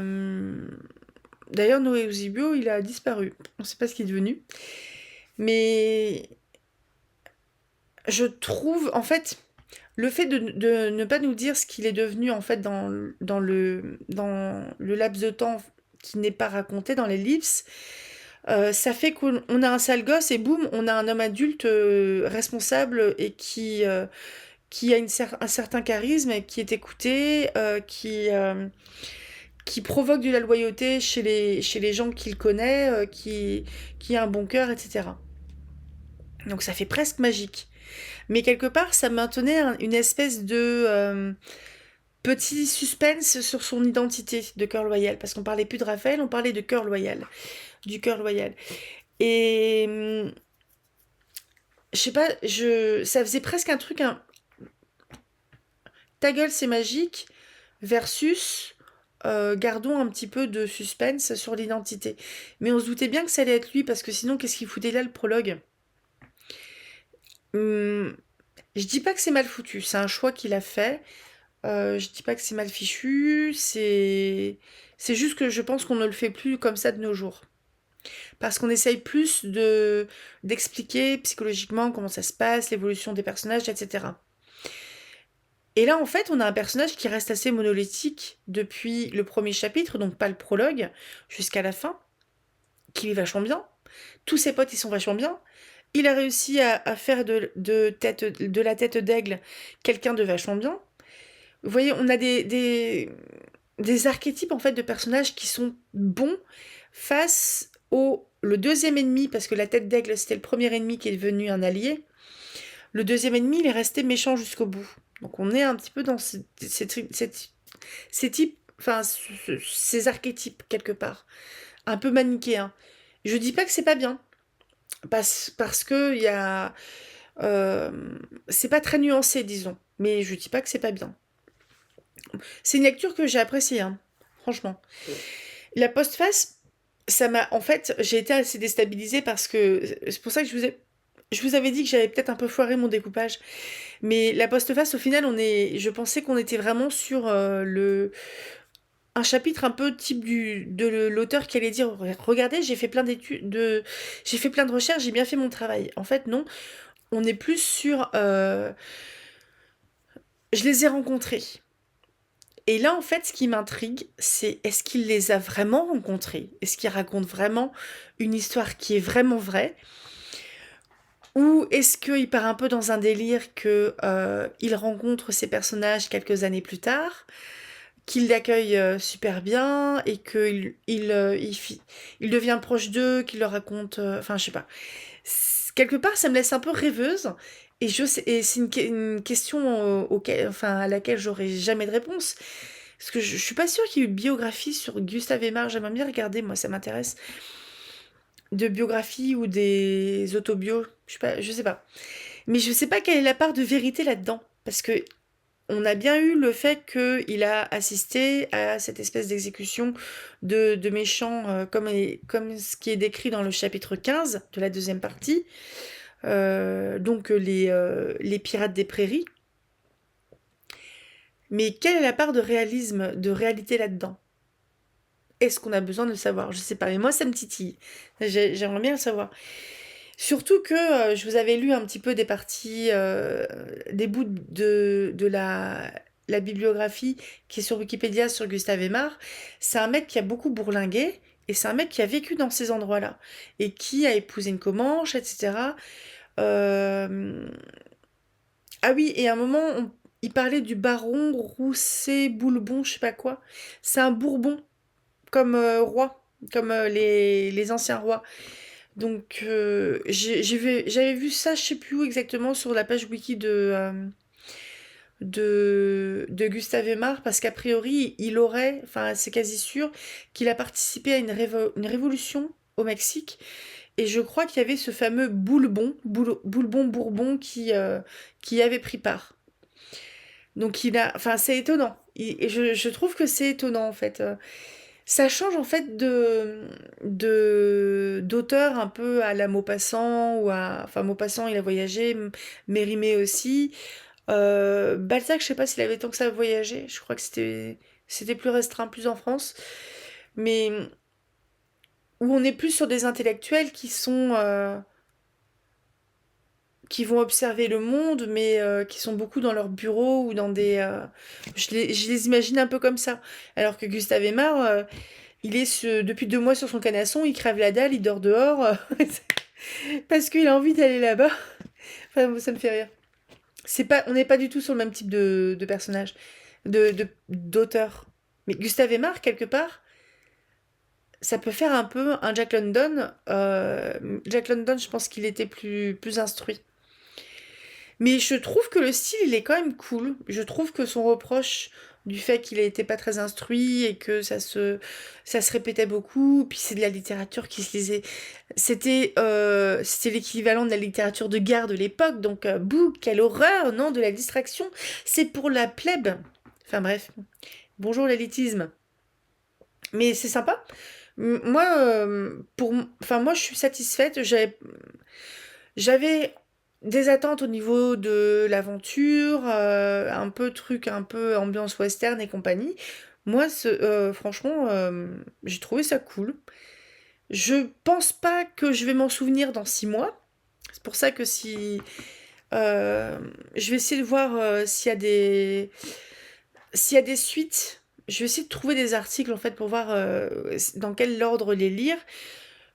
No Eusebio, il a disparu. On ne sait pas ce qu'il est devenu. Mais je trouve, en fait, le fait de ne pas nous dire ce qu'il est devenu en fait dans le laps de temps qui n'est pas raconté dans l'ellipse, ça fait qu'on a un sale gosse et boum, on a un homme adulte responsable et qui a un certain charisme et qui est écouté, qui provoque de la loyauté chez les gens qu'il connaît, qui a un bon cœur, etc. Donc ça fait presque magique. Mais quelque part, ça maintenait une espèce de petit suspense sur son identité de cœur loyal. Parce qu'on parlait plus de Raphaël, on parlait de cœur loyal. Du cœur loyal. Et je sais pas, ça faisait presque un truc, ta gueule c'est magique, versus gardons un petit peu de suspense sur l'identité. Mais on se doutait bien que ça allait être lui, parce que sinon, qu'est-ce qu'il foutait là, le prologue? Je dis pas que c'est mal foutu, c'est un choix qu'il a fait. Je dis pas que c'est mal fichu, c'est juste que je pense qu'on ne le fait plus comme ça de nos jours. Parce qu'on essaye plus d'expliquer psychologiquement comment ça se passe, l'évolution des personnages, etc. Et là, en fait, on a un personnage qui reste assez monolithique depuis le premier chapitre, donc pas le prologue, jusqu'à la fin, qui est vachement bien. Tous ses potes, ils sont vachement bien. Il a réussi à faire de la tête d'aigle quelqu'un de vachement bien. Vous voyez, on a des archétypes en fait de personnages qui sont bons face le deuxième ennemi, parce que la tête d'aigle c'était le premier ennemi qui est devenu un allié. Le deuxième ennemi, il est resté méchant jusqu'au bout. Donc on est un petit peu dans ces types, enfin ces archétypes quelque part, un peu manichéens. Je dis pas que c'est pas bien, parce que il y a, c'est pas très nuancé, disons. Mais je dis pas que c'est pas bien. C'est une lecture que j'ai appréciée, hein, franchement. La postface, en fait, j'ai été assez déstabilisée parce que c'est pour ça que je vous avais dit que j'avais peut-être un peu foiré mon découpage. Mais la postface, au final, je pensais qu'on était vraiment sur un chapitre un peu type de l'auteur qui allait dire regardez, j'ai fait plein j'ai fait plein de recherches, j'ai bien fait mon travail. En fait, non. On est plus sur je les ai rencontrés. Et là, en fait, ce qui m'intrigue, c'est est-ce qu'il les a vraiment rencontrés? Est-ce qu'il raconte vraiment une histoire qui est vraiment vraie? Ou est-ce qu'il part un peu dans un délire que il rencontre ces personnages quelques années plus tard, qu'il l'accueille super bien et qu'il il devient proche d'eux, qu'il leur raconte... Enfin, je sais pas. Quelque part, ça me laisse un peu rêveuse. Et c'est une question à laquelle j'aurai jamais de réponse. Parce que je suis pas sûre qu'il y ait eu de biographie sur Gustave Aimard. J'aimerais bien regarder, moi, ça m'intéresse. De biographie ou des autobios. Je sais pas. Mais je sais pas quelle est la part de vérité là-dedans. Parce que on a bien eu le fait qu'il a assisté à cette espèce d'exécution de méchants, comme ce qui est décrit dans le chapitre 15 de la deuxième partie. Donc les pirates des prairies. Mais quelle est la part de réalisme, de réalité là-dedans? Est-ce qu'on a besoin de le savoir? Je sais pas, mais moi ça me titille. J'aimerais bien le savoir. Surtout que je vous avais lu un petit peu des parties, des bouts de la bibliographie qui est sur Wikipédia sur Gustave Aimard. C'est un mec qui a beaucoup bourlingué et c'est un mec qui a vécu dans ces endroits-là et qui a épousé une Comanche, etc. Euh, Ah oui, et à un moment, il parlait du baron Rousset-Boulbon, je sais pas quoi. C'est un Bourbon, comme roi, comme les anciens rois. Donc, j'avais vu ça, je sais plus où exactement, sur la page wiki de Gustave Aimard, parce qu'a priori, il aurait, enfin, c'est quasi sûr, qu'il a participé à une révolution au Mexique. Et je crois qu'il y avait ce fameux Boulbon Bourbon qui avait pris part. Donc enfin c'est étonnant. Et je trouve que c'est étonnant en fait. Ça change en fait d'auteur un peu à la Maupassant enfin Maupassant il a voyagé, Mérimée aussi. Balzac je sais pas s'il avait tant que ça voyagé. Je crois que c'était plus restreint, plus en France. Mais où on est plus sur des intellectuels qui vont observer le monde, mais qui sont beaucoup dans leur bureau ou dans des... je les imagine un peu comme ça. Alors que Gustave Aimard, il est depuis 2 mois sur son canasson, il crève la dalle, il dort dehors, parce qu'il a envie d'aller là-bas. Enfin, ça me fait rire. On n'est pas du tout sur le même type de personnage, d'auteur. Mais Gustave Aimard, quelque part, ça peut faire un peu un Jack London. Jack London, je pense qu'il était plus instruit. Mais je trouve que le style, il est quand même cool. Je trouve que son reproche du fait qu'il n'était pas très instruit et que ça se répétait beaucoup, puis c'est de la littérature qui se lisait. C'était l'équivalent de la littérature de guerre de l'époque, donc bouh, quelle horreur, non, de la distraction. C'est pour la plèbe. Enfin bref, bonjour l'élitisme. Mais c'est sympa. Moi, enfin moi, je suis satisfaite. J'avais des attentes au niveau de l'aventure, un peu truc, un peu ambiance western et compagnie. Moi, franchement, j'ai trouvé ça cool. Je pense pas que je vais m'en souvenir dans 6 mois. C'est pour ça que si je vais essayer de voir s'il y a des suites. Je vais essayer de trouver des articles en fait pour voir dans quel ordre les lire.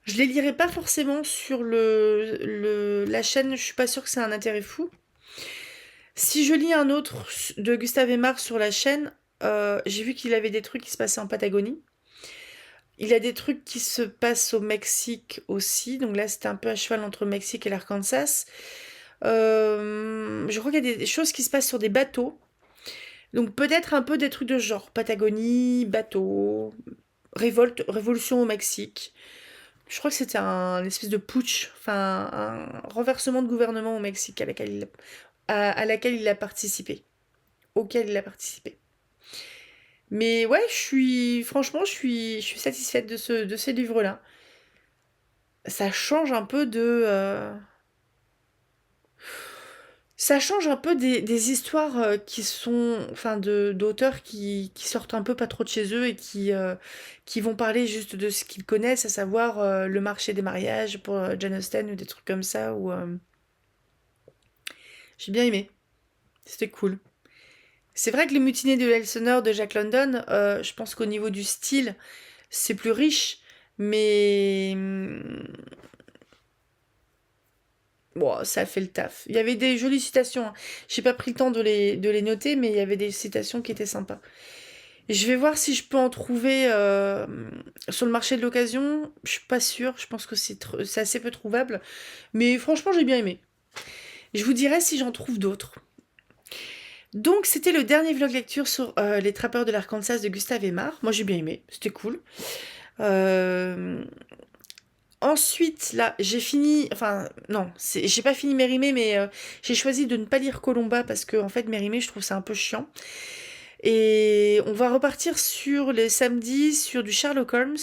Je les lirai pas forcément sur la chaîne, je suis pas sûre que c'est un intérêt fou. Si je lis un autre de Gustave Aimard sur la chaîne, j'ai vu qu'il avait des trucs qui se passaient en Patagonie. Il a des trucs qui se passent au Mexique aussi, donc là c'était un peu à cheval entre le Mexique et l'Arkansas. Je crois qu'il y a des choses qui se passent sur des bateaux, donc peut-être un peu des trucs de ce genre, Patagonie, bateau, révolution au Mexique. Je crois que c'était un espèce de putsch, enfin un renversement de gouvernement au Mexique à laquelle il a participé, auquel il a participé. Mais ouais, franchement, je suis satisfaite de ces livres-là. Ça change un peu ça change un peu des histoires qui sont, enfin, d'auteurs qui sortent un peu pas trop de chez eux et qui vont parler juste de ce qu'ils connaissent, à savoir le marché des mariages pour Jane Austen ou des trucs comme ça. J'ai bien aimé, c'était cool. C'est vrai que Les Mutinées de l'Elseneur de Jack London, je pense qu'au niveau du style, c'est plus riche, mais bon, ça fait le taf. Il y avait des jolies citations, hein. J'ai pas pris le temps de les noter, mais il y avait des citations qui étaient sympas. Et je vais voir si je peux en trouver sur le marché de l'occasion. Je suis pas sûre, je pense que c'est assez peu trouvable. Mais franchement, j'ai bien aimé. Je vous dirai si j'en trouve d'autres. Donc, c'était le dernier vlog lecture sur Les Trappeurs de l'Arkansas de Gustave Aimard. Moi, j'ai bien aimé, c'était cool. Euh, Ensuite, là, j'ai fini. Enfin, non, j'ai pas fini Mérimée, mais j'ai choisi de ne pas lire Colomba parce que, en fait, Mérimée, je trouve ça un peu chiant. Et on va repartir sur les samedis sur du Sherlock Holmes.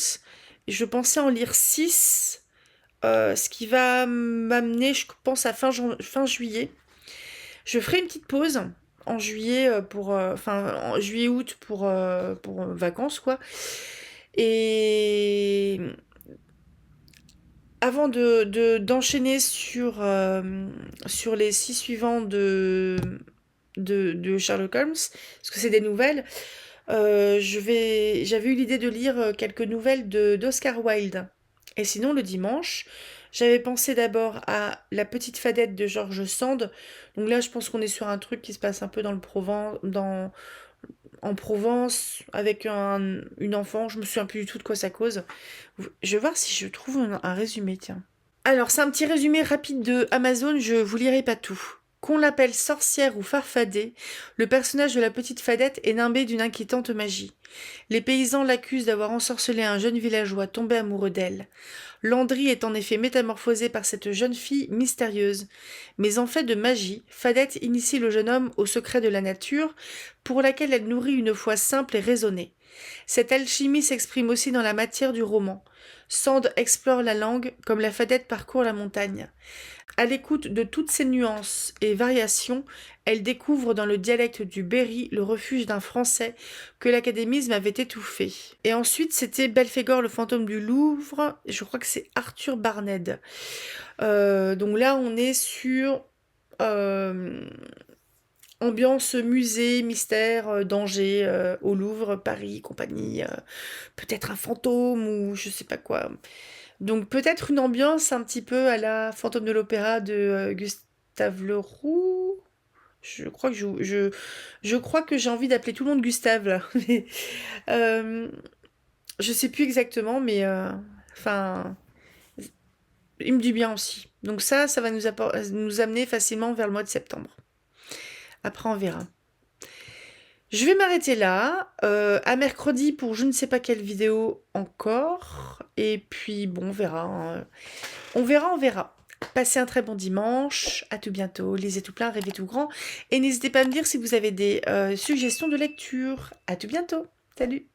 Je pensais en lire 6, ce qui va m'amener, je pense, à fin juillet. Je ferai une petite pause en juillet en juillet-août pour vacances, quoi. Et avant d'enchaîner sur les 6 suivants de Sherlock Holmes, parce que c'est des nouvelles, j'avais eu l'idée de lire quelques nouvelles d'Oscar Wilde. Et sinon, le dimanche, j'avais pensé d'abord à La Petite Fadette de George Sand. Donc là, je pense qu'on est sur un truc qui se passe un peu dans le en Provence, avec une enfant. Je me souviens plus du tout de quoi ça cause. Je vais voir si je trouve un résumé, tiens. Alors, c'est un petit résumé rapide de Amazon, je vous lirai pas tout. Qu'on l'appelle sorcière ou farfadée, le personnage de la petite Fadette est nimbé d'une inquiétante magie. Les paysans l'accusent d'avoir ensorcelé un jeune villageois tombé amoureux d'elle. Landry est en effet métamorphosé par cette jeune fille mystérieuse. Mais en fait de magie, Fadette initie le jeune homme au secret de la nature, pour laquelle elle nourrit une foi simple et raisonnée. Cette alchimie s'exprime aussi dans la matière du roman. Sand explore la langue comme la Fadette parcourt la montagne. À l'écoute de toutes ces nuances et variations, elle découvre dans le dialecte du Berry le refuge d'un français que l'académisme avait étouffé. Et ensuite, c'était Belphégor, le fantôme du Louvre. Je crois que c'est Arthur Barned. Donc là, on est sur ambiance musée, mystère, danger, au Louvre, Paris, compagnie. Peut-être un fantôme ou je sais pas quoi. Donc peut-être une ambiance un petit peu à la Fantôme de l'Opéra de Gustave Leroux. Je crois que j'ai envie d'appeler tout le monde Gustave là. Mais, je sais plus exactement, mais enfin, il me dit bien aussi. Donc ça va nous amener facilement vers le mois de septembre. Après on verra. Je vais m'arrêter là. À mercredi pour je ne sais pas quelle vidéo encore. Et puis bon, on verra. Hein. On verra. Passez un très bon dimanche. À tout bientôt. Lisez tout plein, rêvez tout grand. Et n'hésitez pas à me dire si vous avez des suggestions de lecture. À tout bientôt. Salut.